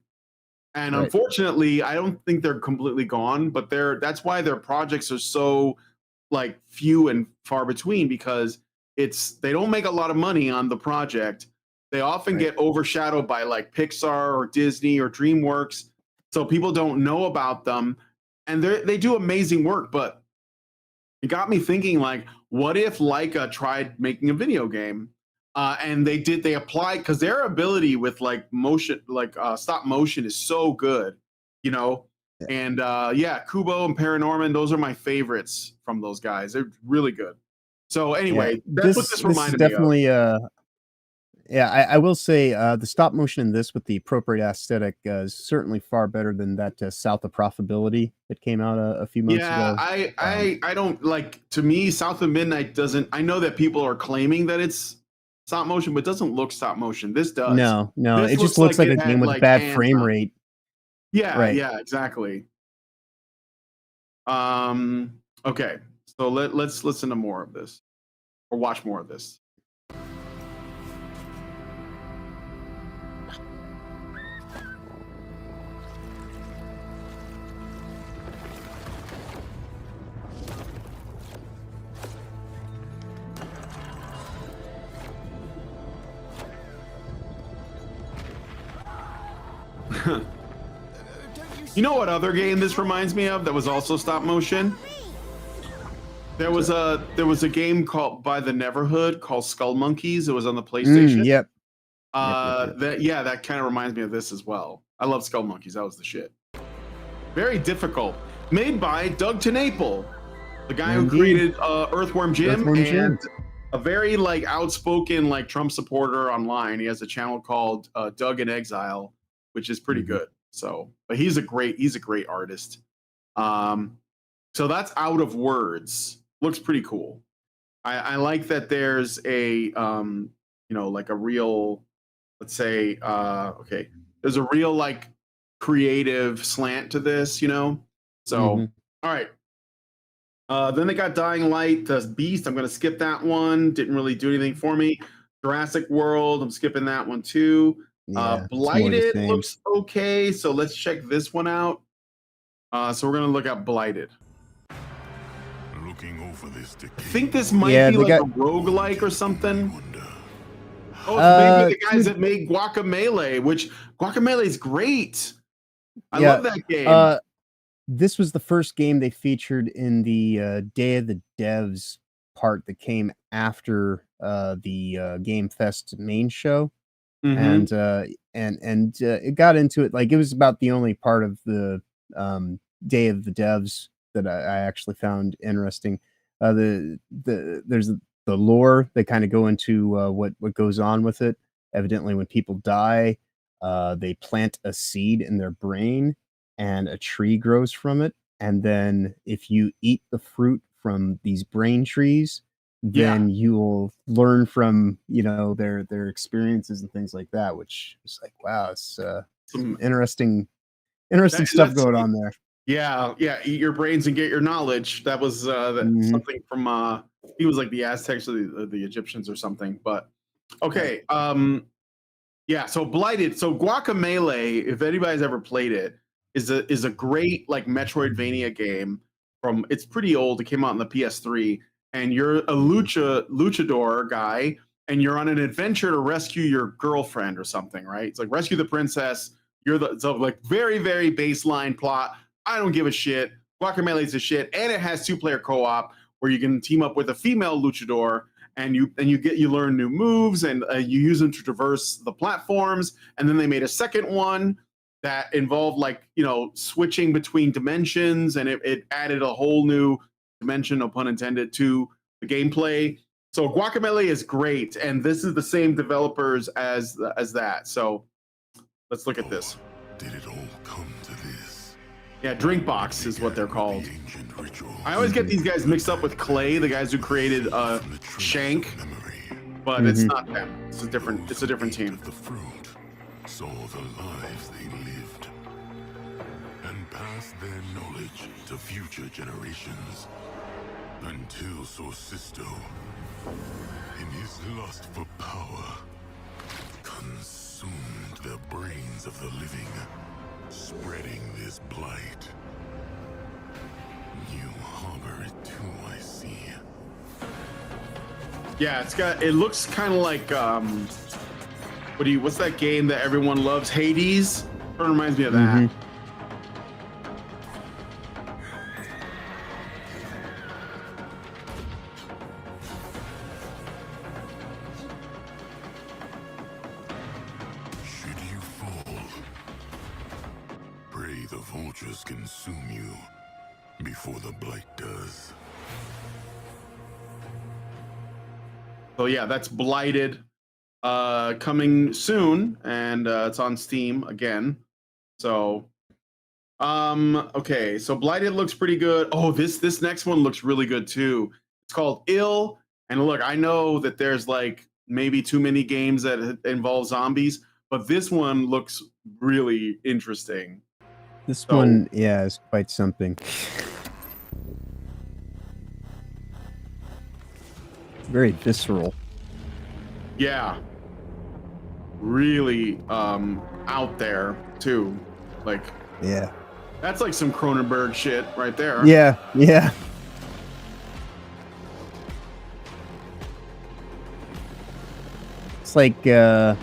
And unfortunately, I don't think they're completely gone, but that's why their projects are so like few and far between, because they don't make a lot of money on the project. They often get overshadowed by like Pixar or Disney or DreamWorks, so people don't know about them, and they do amazing work. But it got me thinking, like, what if Leica tried making a video game, and they applied, because their ability with like motion, like stop motion, is so good, you know. And yeah, Kubo and Paranorman, those are my favorites from those guys. They're really good. So anyway, that's what this reminded definitely, me of. Yeah, I will say the stop motion in this with the appropriate aesthetic is certainly far better than that South of Profitability that came out a few months ago. I don't like, to me, South of Midnight doesn't. I know that people are claiming that it's stop motion, but it doesn't look stop motion. This does. No, this it just looks like a it game with like bad frame rate. Yeah, right. Yeah, exactly. Okay, so let's listen to more of this, or watch more of this. You know what other game this reminds me of that was also stop motion? There was a game called by the Neverhood called Skull Monkeys. It was on the PlayStation. Yep. That kind of reminds me of this as well. I love Skull Monkeys. That was the shit. Very difficult. Made by Doug TenNapel, the guy who created Earthworm Jim, and a very like outspoken like Trump supporter online. He has a channel called Doug in Exile, which is pretty good. So, but he's a great artist. So that's Out of Words. Looks pretty cool. I like that there's a you know, like a real, let's say okay, there's a real like creative slant to this, you know. So all right. Then they got Dying Light, The Beast. I'm gonna skip that one. Didn't really do anything for me. Jurassic World, I'm skipping that one too. Yeah, Blighted looks okay, so let's check this one out. So we're gonna look at Blighted. Looking over this decade. I think this might be like a roguelike or something. Oh, maybe the guys that made Guacamelee, which Guacamelee is great. I love that game. This was the first game they featured in the Day of the Devs part that came after the Game Fest main show. And it got into it, like it was about the only part of the Day of the Devs that I actually found interesting. There's the lore. They kind of go into what goes on with it. Evidently, when people die, they plant a seed in their brain, and a tree grows from it. And then, if you eat the fruit from these brain trees, then you'll learn from, you know, their experiences and things like that, which is like, wow, it's some interesting stuff going on there. Yeah, eat your brains and get your knowledge. That was something from he was like the Aztecs or the Egyptians or something. But okay, yeah. So Blighted. So Guacamelee, if anybody's ever played it, is a great like Metroidvania game. It's pretty old. It came out on the PS3. And you're a luchador guy, and you're on an adventure to rescue your girlfriend or something, right? It's like rescue the princess. So like very, very baseline plot. I don't give a shit. Guacamelee's a shit, and it has 2-player co-op where you can team up with a female luchador, and you learn new moves, and you use them to traverse the platforms. And then they made a second one that involved like, you know, switching between dimensions, and it added a whole new dimension, no pun intended, to the gameplay. So Guacamelee is great, and this is the same developers as that. So let's look at this. Did it all come to this? Yeah, Drinkbox is what they're called. I always get these guys mixed up with Clay, the guys who created Shank, but it's not them. It's a different team. The fruit saw the lives they lived and passed their knowledge to future generations. Until Sorcisto, in his lust for power, consumed the brains of the living, spreading this blight. You harbor it too, I see. Yeah, it looks kind of like what's that game that everyone loves? Hades? It reminds me of that. must consume you before the blight does. So yeah, that's Blighted, coming soon, and it's on Steam again. So, okay, so Blighted looks pretty good. Oh, this next one looks really good too. It's called Ill, and look, I know that there's like maybe too many games that involve zombies, but this one looks really interesting. This one, yeah, is quite something. Very visceral. Yeah. Really out there too. Like, yeah. That's like some Cronenberg shit right there. Yeah, yeah. It's like the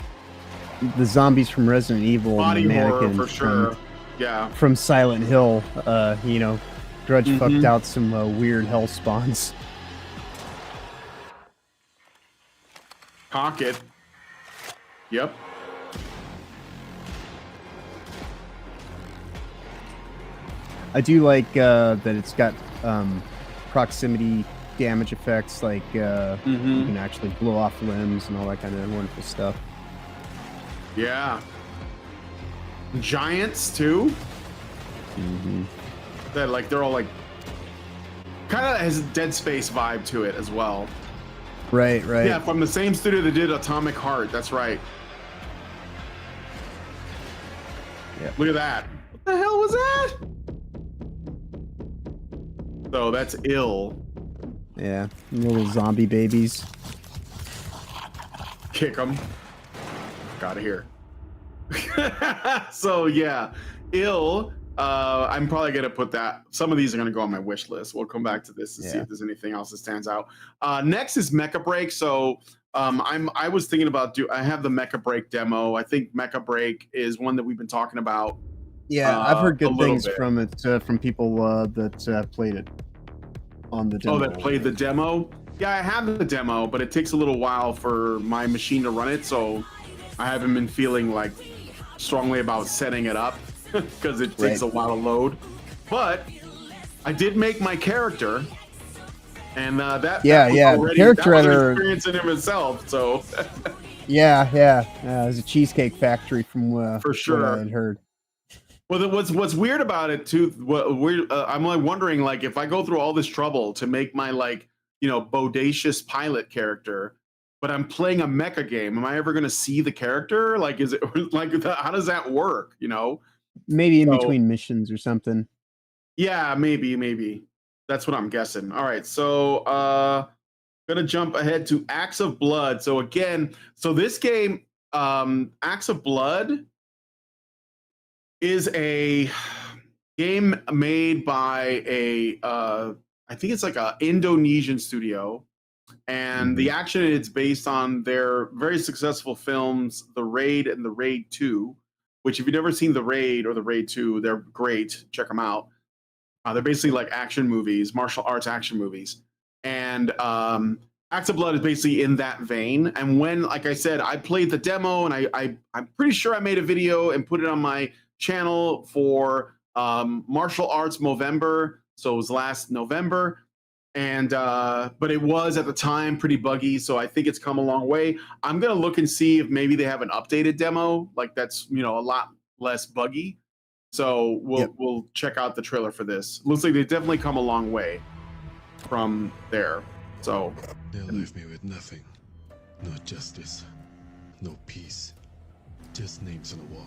zombies from Resident Evil, body and the horror mannequins for sure. Yeah. From Silent Hill, you know, Drudge fucked out some weird hell spawns. Pocket. Yep. I do like that it's got proximity damage effects, like you can actually blow off limbs and all that kind of wonderful stuff. Yeah. Giants too. That like they're all like kind of has a Dead Space vibe to it as well. Right, right. Yeah, from the same studio that did Atomic Heart. That's right. Yeah. Look at that. What the hell was that? So that's Ill. Yeah, little zombie babies. Kick them. Got it here. So yeah, Ill. I'm probably gonna put that. Some of these are gonna go on my wish list. We'll come back to this to see if there's anything else that stands out. Next is Mecha Break. So I was thinking about I have the Mecha Break demo. I think Mecha Break is one that we've been talking about. Yeah, I've heard good things from it from people that played it on the demo. Oh, that played the demo? Yeah, I have the demo, but it takes a little while for my machine to run it, so I haven't been feeling like strongly about setting it up because it takes a while to load. But I did make my character, and that the character that was an experience in him itself. So yeah, it was a Cheesecake Factory from for sure. What I had heard. Well, what's weird about it too? I'm like wondering, like, if I go through all this trouble to make my bodacious pilot character, but I'm playing a mecha game, am I ever going to see the character? Like, is it like how does that work? You know, maybe in between missions or something. Yeah, maybe. That's what I'm guessing. All right, so gonna jump ahead to Acts of Blood. So again, this game, Acts of Blood, is a game made by I think it's like a Indonesian studio, and the action it's based on their very successful films, The Raid and The Raid 2, which if you've never seen The Raid or The Raid 2, they're great. Check them out. They're basically like action movies, martial arts action movies. And Acts of Blood is basically in that vein. And when, like I said, I played the demo, and I'm pretty sure I made a video and put it on my channel for Martial Arts Movember. So it was last November. And but it was at the time pretty buggy. So I think it's come a long way. I'm going to look and see if maybe they have an updated demo, like that's, a lot less buggy. So we'll check out the trailer for this. Looks like they've definitely come a long way from there. So they left me with nothing. No justice. No peace. Just names on the wall.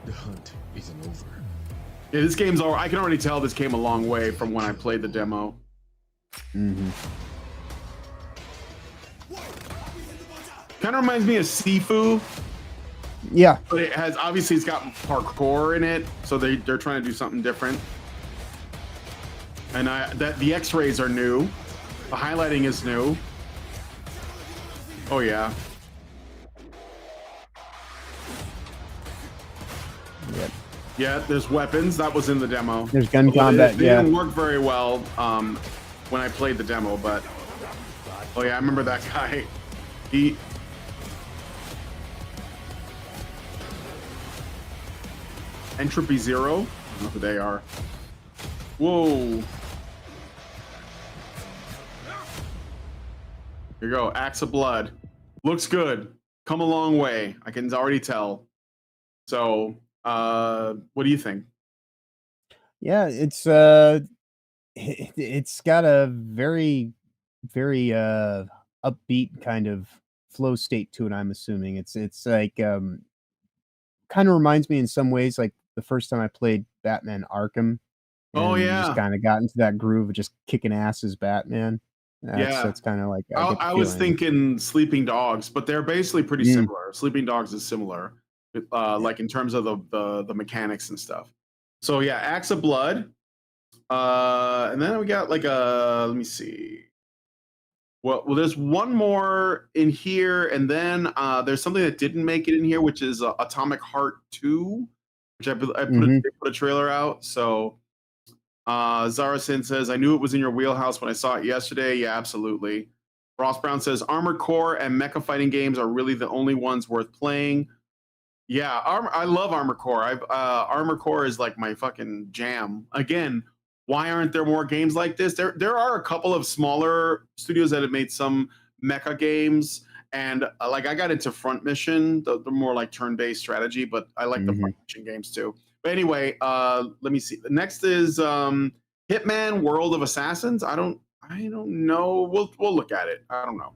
The hunt isn't over. Yeah, this game's all. I can already tell this came a long way from when I played the demo. Kind of reminds me of Seethe. Yeah, but it has it's got parkour in it, so they're trying to do something different. And the X-rays are new. The highlighting is new. Oh yeah. Yep. Yeah, there's weapons. That was in the demo. There's gun combat. It didn't work very well when I played the demo, but oh yeah, I remember that guy. Entropy Zero. I don't know who they are. Whoa. Here you go. Axe of Blood. Looks good. Come a long way. I can already tell. So, what do you think? Yeah, it's got a very upbeat kind of flow state to it, I'm assuming. It's like kind of reminds me in some ways like the first time I played Batman Arkham. Oh, And yeah. just kind of got into that groove of just kicking ass as Batman. That's kind of like I was thinking Sleeping Dogs, but they're basically pretty similar. Sleeping Dogs is similar, like in terms of the mechanics and stuff. So yeah, Axe of Blood, and then we got like let me see. Well, there's one more in here, and then there's something that didn't make it in here, which is Atomic Heart 2, which they put a trailer out. So Zarasin says, I knew it was in your wheelhouse when I saw it yesterday. Yeah, absolutely. Ross Brown says, Armored Core and mecha fighting games are really the only ones worth playing. Yeah, I love Armored Core. Armored Core is like my fucking jam. Again, why aren't there more games like this? There are a couple of smaller studios that have made some mecha games, and like I got into Front Mission, the more like turn-based strategy, but I like the Front Mission games too. But anyway, let me see. The next is Hitman: World of Assassins. I don't know. We'll look at it. I don't know.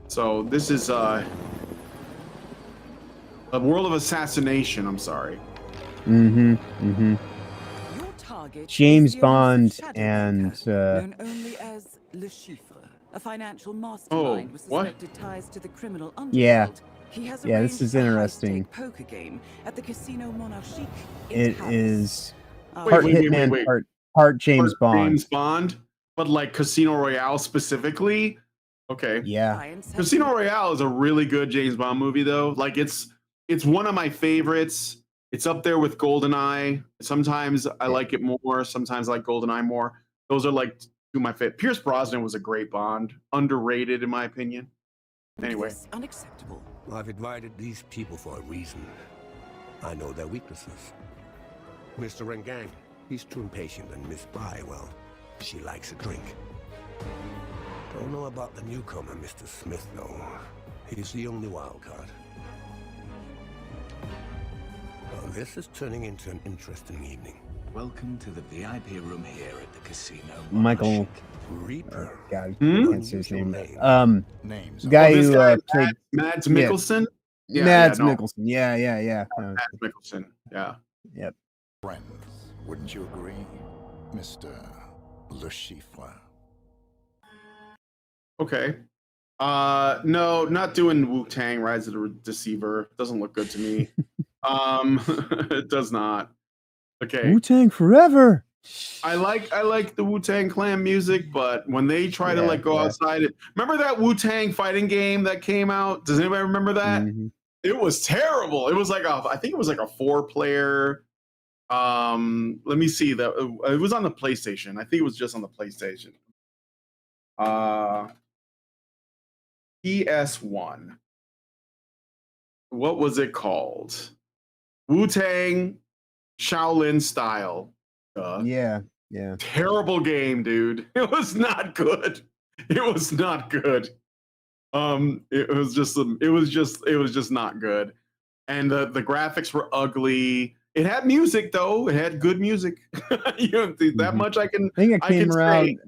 So this is a World of Assassination. I'm sorry. James Bond and known only as Le Chiffre, a financial mastermind with suspected ties to the criminal underworld. Yeah. He has Yeah, this is interesting. Poker game at the Casino Monarchique. It is part Hitman, part James Bond. James Bond, but like Casino Royale specifically. Okay. Yeah. Casino Royale is a really good James Bond movie, though. Like it's one of my favorites. It's up there with GoldenEye. Sometimes I like it more. Sometimes I like GoldenEye more. Those are like two of my favorite. Pierce Brosnan was a great Bond, underrated in my opinion. Anyway, unacceptable. I've invited these people for a reason. I know their weaknesses. Mr. Rengang, he's too impatient, and Miss Bai, well, she likes a drink. Don't know about the newcomer, Mr. Smith, though. He's the only wild card. Well, this is turning into an interesting evening. Welcome to the VIP room here at the casino. Michael Reaper. God, can't say his name. Guy who played Mads Mikkelsen. Yeah, Mads Mikkelsen. Yeah. Mads Mikkelsen. Yeah. Yep. Friends, wouldn't you agree, Mr. Le Chiffre? Okay. No, not doing Wu-Tang Rise of the Deceiver. Doesn't look good to me. It does not. Okay. Wu-Tang forever. I like the Wu-Tang Clan music, but when they try to like go outside it, remember that Wu-Tang fighting game that came out? Does anybody remember that? It was terrible. It was like I think it was like a 4-player. Let me see that it was on the PlayStation. I think it was just on the PlayStation. PS1. What was it called? Wu-Tang Shaolin style. Yeah. Terrible game, dude. It was not good. It was not good. It was just not good. And the graphics were ugly. It had music though. It had good music. That much I can. I think it came around.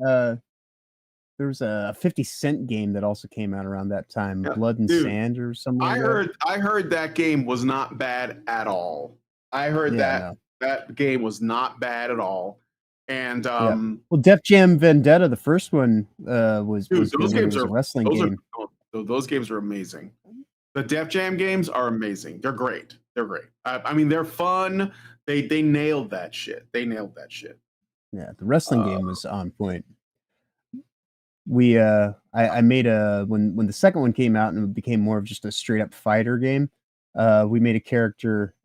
There was a 50 Cent game that also came out around that time, Blood and Sand or something. I heard that game was not bad at all. I heard that game was not bad at all. And well, Def Jam Vendetta, the first one, was those games a wrestling game. Those games are amazing. The Def Jam games are amazing. They're great. They're great. I mean, they're fun. They nailed that shit. Yeah, the wrestling game was on point. We I made when the second one came out and it became more of just a straight up fighter game. We made a character,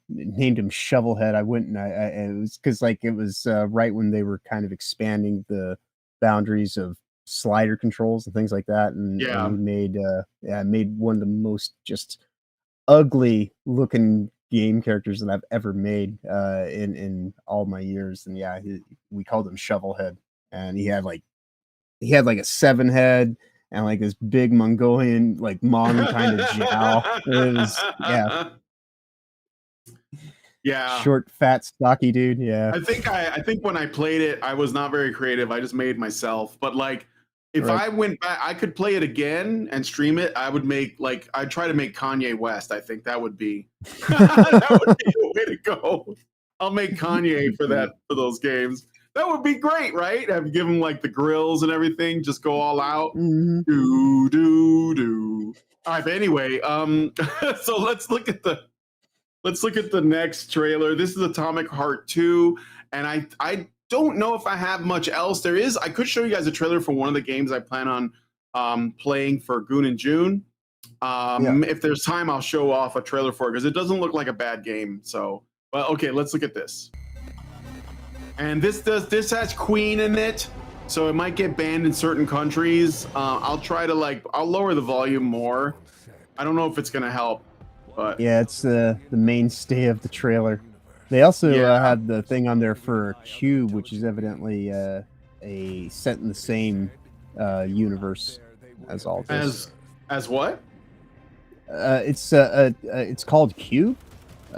named him Shovelhead. I went and it was because like it was right when they were kind of expanding the boundaries of slider controls and things like that. And we made made one of the most just ugly looking game characters that I've ever made in all my years. And yeah, we called him Shovelhead, and he had like a 7 head and like this big Mongolian like Mon kind of jowl. It was yeah, short, fat, stocky dude. Yeah, I think when I played it, I was not very creative. I just made myself. But like, if I went back, I could play it again and stream it. I would make like I'd try to make Kanye West. I think that would be that would be the way to go. I'll make Kanye for those games. That would be great, right? Have give him like the grills and everything. Just go all out. Mm-hmm. Do do do. All right. But anyway, so let's look at the next trailer. This is Atomic Heart 2, and I don't know if I have much else. I could show you guys a trailer for one of the games I plan on playing for Goon and June. If there's time, I'll show off a trailer for it because it doesn't look like a bad game. So, but okay, let's look at this. And this has Queen in it, so it might get banned in certain countries. I'll try to I'll lower the volume more. I don't know if it's gonna help, but yeah, it's the mainstay of the trailer. They also had the thing on there for Cube, which is evidently a set in the same universe as all this. As what? It's called Cube.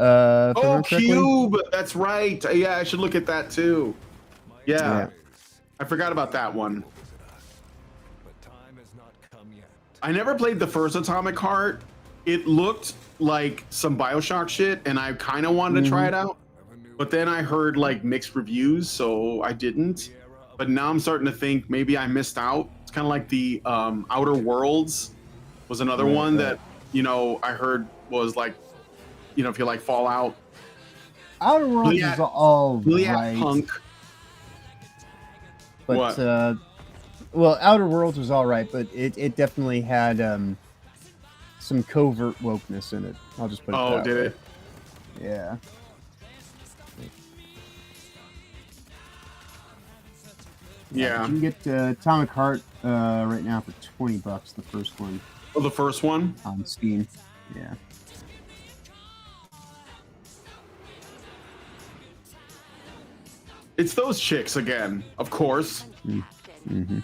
Oh, Cube! That's right. Yeah, I should look at that too. Yeah. I forgot about that one. I never played the first Atomic Heart. It looked like some BioShock shit, and I kind of wanted to try it out. But then I heard like mixed reviews, so I didn't. But now I'm starting to think maybe I missed out. It's kind of like the Outer Worlds was another one that I heard was like. If you like Fallout. Outer Worlds is all right. Punk. But well, Outer Worlds was all right, but it definitely had some covert wokeness in it. I'll just put it that way. Oh, did it? Yeah. Yeah. You can get Atomic Heart right now for $20, the first one. Oh, the first one? On Steam. Yeah. It's those chicks again, of course. Mm-hmm.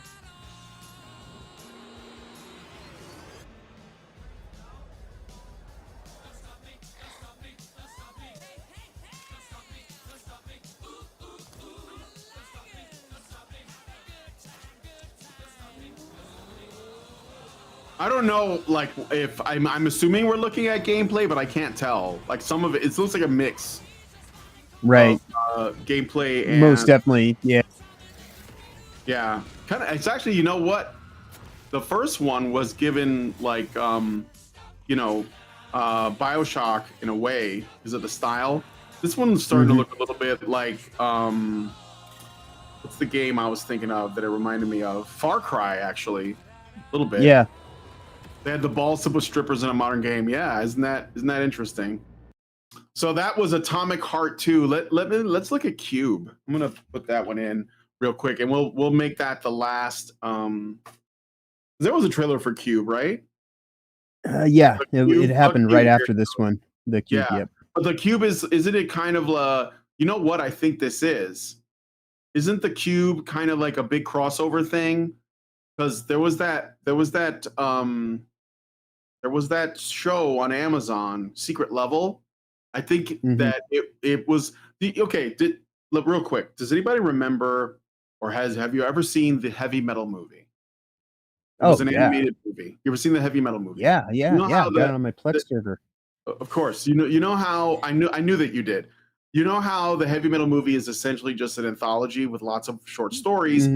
I don't know, like, if I'm assuming we're looking at gameplay, but I can't tell. Like, some of it looks like a mix. Right. Of, gameplay and most definitely, yeah. Yeah, kind of. It's actually, you know what? The first one was given like, BioShock in a way because of the style. This one's starting to look a little bit like, what's the game I was thinking of that it reminded me of? Far Cry, actually, a little bit. Yeah. They had the balls to put strippers in a modern game. Yeah, isn't that interesting? So that was Atomic Heart 2. Let's look at Cube. I'm gonna put that one in real quick, and we'll make that the last. There was a trailer for Cube, right? Yeah, it happened right after this one. The Cube, yeah. Yep. But the Cube isn't it kind of you know what I think this is? Isn't the Cube kind of like a big crossover thing? Because there was that show on Amazon, Secret Level. I think that it was real quick. Does anybody remember or have you ever seen the Heavy Metal movie? It was an animated movie. You ever seen the Heavy Metal movie? Yeah. I got it on my Plex server. Of course. You know how I knew that you did. You know how the Heavy Metal movie is essentially just an anthology with lots of short stories.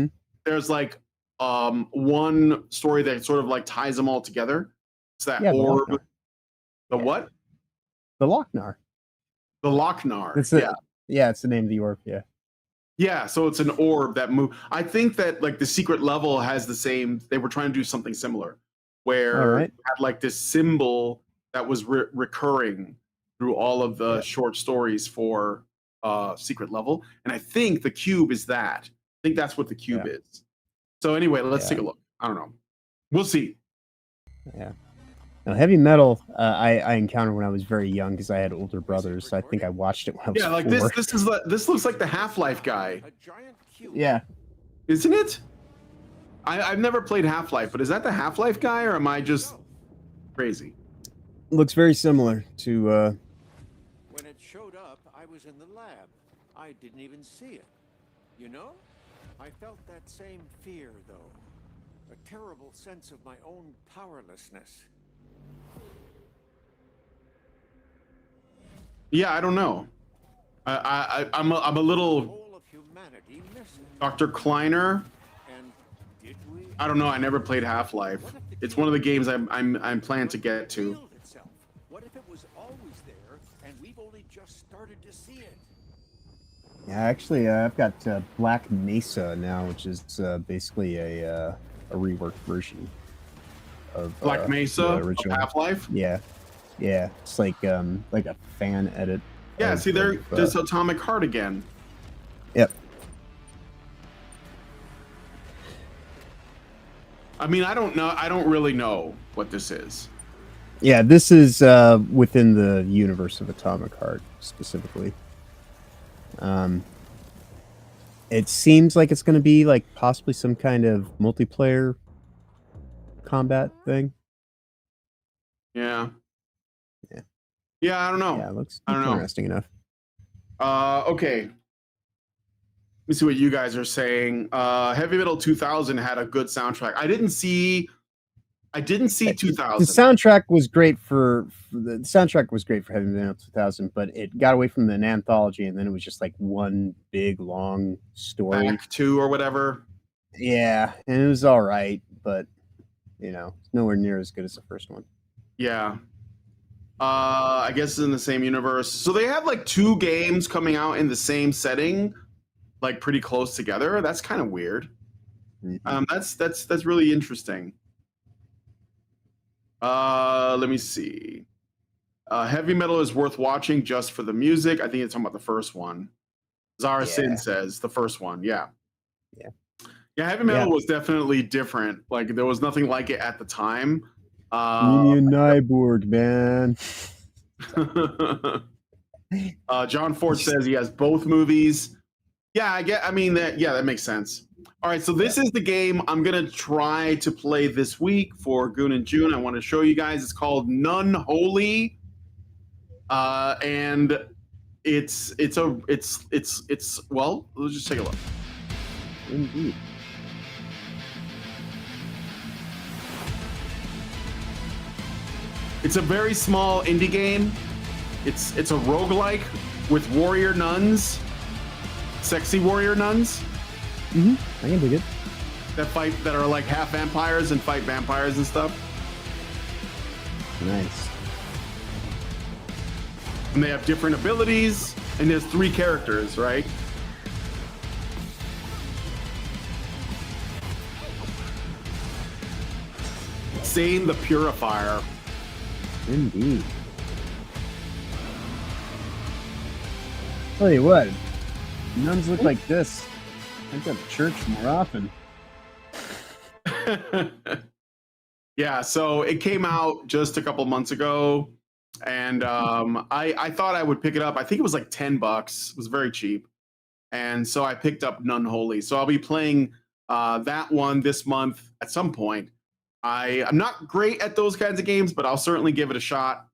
There's like one story that sort of like ties them all together. It's that orb. The what? The Lochnar. The Lochnar. It's the name of the orb. Yeah. Yeah, so it's an orb that move. I think that like the Secret Level has the same. They were trying to do something similar, where it had like this symbol that was recurring through all of the short stories for Secret Level, and I think the Cube is that. I think that's what the Cube is. So anyway, let's take a look. I don't know. We'll see. Yeah. Now, Heavy Metal, I encountered when I was very young because I had older brothers. I think I watched it when I was 4. like this looks like the Half-Life guy. Yeah. Isn't it? I've never played Half-Life, but is that the Half-Life guy, or am I just crazy? Looks very similar to. When it showed up, I was in the lab. I didn't even see it. You know, I felt that same fear, though. A terrible sense of my own powerlessness. Yeah, I don't know. I'm a little. Dr. Kleiner. I don't know. I never played Half-Life. It's one of the games I'm planning to get to. What if it was always there and we've only just started to see it? Yeah, actually, I've got Black Mesa now, which is basically a reworked version of Black Mesa, the original Half-Life. Yeah, yeah, it's like a fan edit. Yeah, see, there's Atomic Heart again. Yep. I mean, I don't know. I don't really know what this is. Yeah, this is within the universe of Atomic Heart specifically. It seems like it's going to be like possibly some kind of multiplayer combat thing. Yeah. Yeah. Yeah, I don't know. Yeah, it looks I don't know. interesting enough. Okay. Let me see what you guys are saying. Heavy Metal 2000 had a good soundtrack. I didn't see 2000. The soundtrack was great for Heavy Metal 2000, but it got away from an anthology, and then it was just like one big long story. Act 2 or whatever. Yeah, and it was all right, but you know, nowhere near as good as the first one. Yeah. I guess it's in the same universe. So they have like 2 games coming out in the same setting, like pretty close together. That's kind of weird. Mm-hmm. That's really interesting. Let me see. Heavy Metal is worth watching just for the music. I think it's talking about the first one. Zara Sin says the first one. Yeah. Yeah. Yeah, Heavy Metal was definitely different. Like there was nothing like it at the time. Union Nyborg, man. John Ford says he has both movies. Yeah, that makes sense. All right, so this is the game I'm gonna try to play this week for Goon and June. I want to show you guys. It's called None Holy, and it's well. Let's just take a look. Indeed. It's a very small indie game. It's a roguelike with warrior nuns, sexy warrior nuns. Mm-hmm. I can dig it. That are like half vampires and fight vampires and stuff. Nice. And they have different abilities, and there's 3 characters, right? Same the Purifier. Indeed. Tell you what, nuns look like this. I go to church more often. Yeah, so it came out just a couple months ago, and I thought I would pick it up. I think it was like $10. It was very cheap, and so I picked up None Holy. So I'll be playing that one this month at some point. I'm not great at those kinds of games, but I'll certainly give it a shot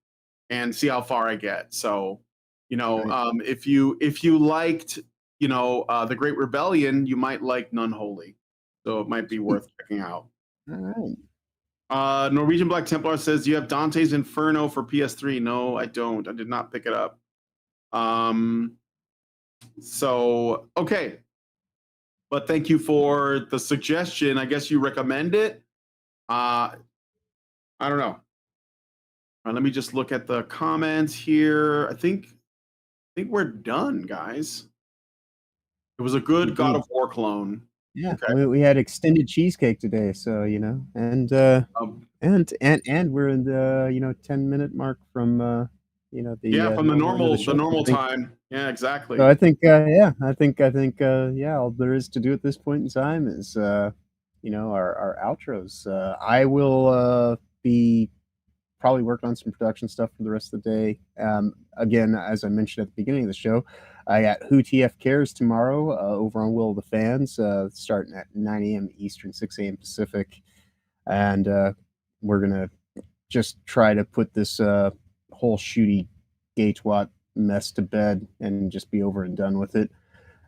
and see how far I get. So, you know, if you liked, you know, The Great Rebellion, you might like None Holy. So it might be worth checking out. All right. Norwegian Black Templar says, do you have Dante's Inferno for PS3? No, I don't. I did not pick it up. So, okay. But thank you for the suggestion. I guess you recommend it. I don't know. All right, let me just look at the comments here. I think we're done, guys. It was a good God of War clone. Yeah, okay. we had extended cheesecake today, so you know, and we're in the 10-minute mark from from the normal time. Yeah, exactly. So I think all there is to do at this point in time is our outros. I will be probably working on some production stuff for the rest of the day. Again, as I mentioned at the beginning of the show, I got Who TF Cares tomorrow over on Will of the Fans, starting at 9 a.m. Eastern, 6 a.m. Pacific. And we're going to just try to put this whole shooty gay twat mess to bed and just be over and done with it.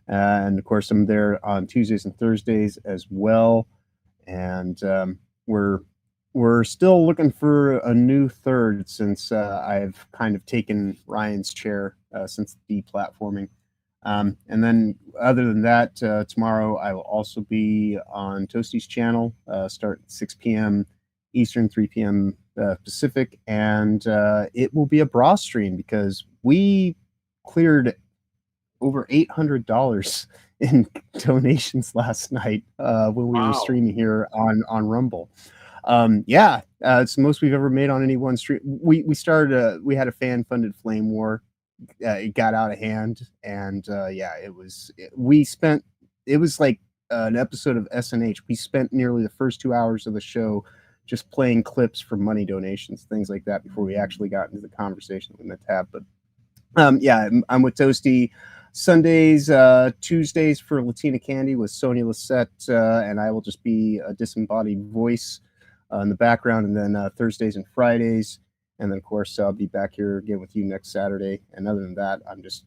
And of course, I'm there on Tuesdays and Thursdays as well. And we're still looking for a new third, since I've kind of taken Ryan's chair since the deplatforming. And then other than that, tomorrow I will also be on Toasty's channel, start at 6 p.m. Eastern, 3 p.m. Pacific, and it will be a bra stream because we cleared over $800 in donations last night when we were streaming here on Rumble. It's the most we've ever made on any one stream. We had a fan funded flame war. It got out of hand, and it was like an episode of SNH. We spent nearly the first 2 hours of the show just playing clips for money donations, things like that, before we actually got into the conversation that we meant to have. But I'm with Toasty Sundays, Tuesdays for Latina Candy with Sonia Lisette, and I will just be a disembodied voice in the background. And then Thursdays and Fridays, and then of course I'll be back here again with you next Saturday. And other than that, I'm just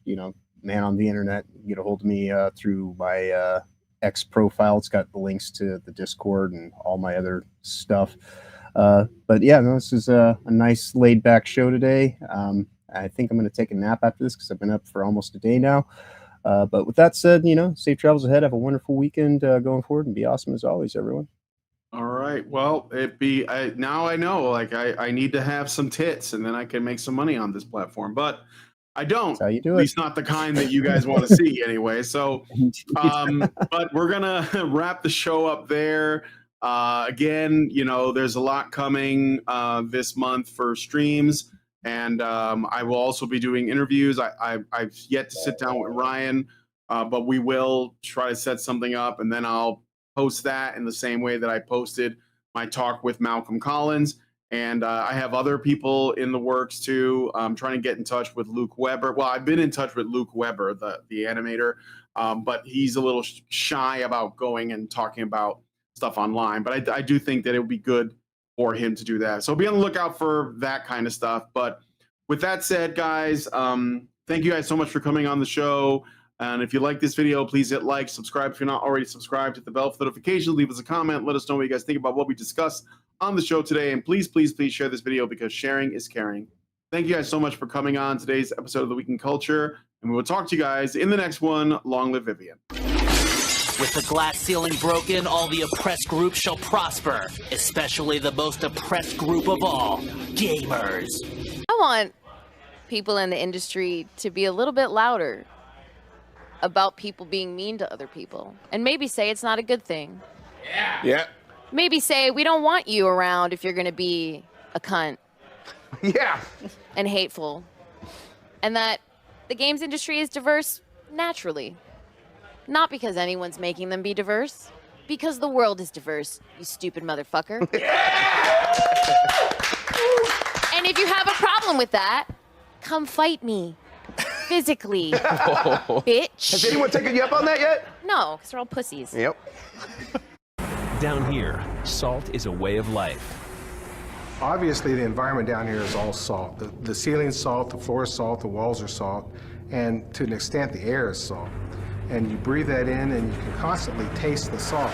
man on the internet. You get a hold of me through my X profile. It's got the links to the Discord and all my other stuff. But yeah, no, this is a nice laid back show today. I think I'm going to take a nap after this because I've been up for almost a day now. But with that said, safe travels ahead. Have a wonderful weekend going forward, and be awesome as always, everyone. All right. Well, now I know, like I need to have some tits, and then I can make some money on this platform. But I don't. That's how you do it. At least not the kind that you guys want to see anyway. So, but we're gonna wrap the show up there. Again, there's a lot coming this month for streams. And I will also be doing interviews. I've yet to sit down with Ryan, but we will try to set something up, and then I'll post that in the same way that I posted my talk with Malcolm Collins. And I have other people in the works too. I'm trying to get in touch with Luke Weber. Well, I've been in touch with Luke Weber, the animator, but he's a little shy about going and talking about stuff online. But I do think that it would be good for him to do that. So be on the lookout for that kind of stuff. But with that said, guys, thank you guys so much for coming on the show. And if you like this video, please hit like, subscribe if you're not already subscribed, hit the bell for notifications, leave us a comment, let us know what you guys think about what we discussed on the show today. And please, please, please share this video because sharing is caring. Thank you guys so much for coming on today's episode of The Week in Culture. And we will talk to you guys in the next one. Long live Vivian. With the glass ceiling broken, all the oppressed groups shall prosper, especially the most oppressed group of all, gamers. I want people in the industry to be a little bit louder about people being mean to other people, and maybe say it's not a good thing. Yeah. Maybe say we don't want you around if you're going to be a cunt. Yeah. And hateful. And that the games industry is diverse naturally. Not because anyone's making them be diverse, because the world is diverse, you stupid motherfucker. And if you have a problem with that, come fight me. Physically. Bitch. Has anyone taken you up on that yet? No, because they're all pussies. Yep. Down here, salt is a way of life. Obviously, the environment down here is all salt. The ceiling's salt, the floor is salt, the walls are salt, and to an extent, the air is salt. And you breathe that in, and you can constantly taste the salt.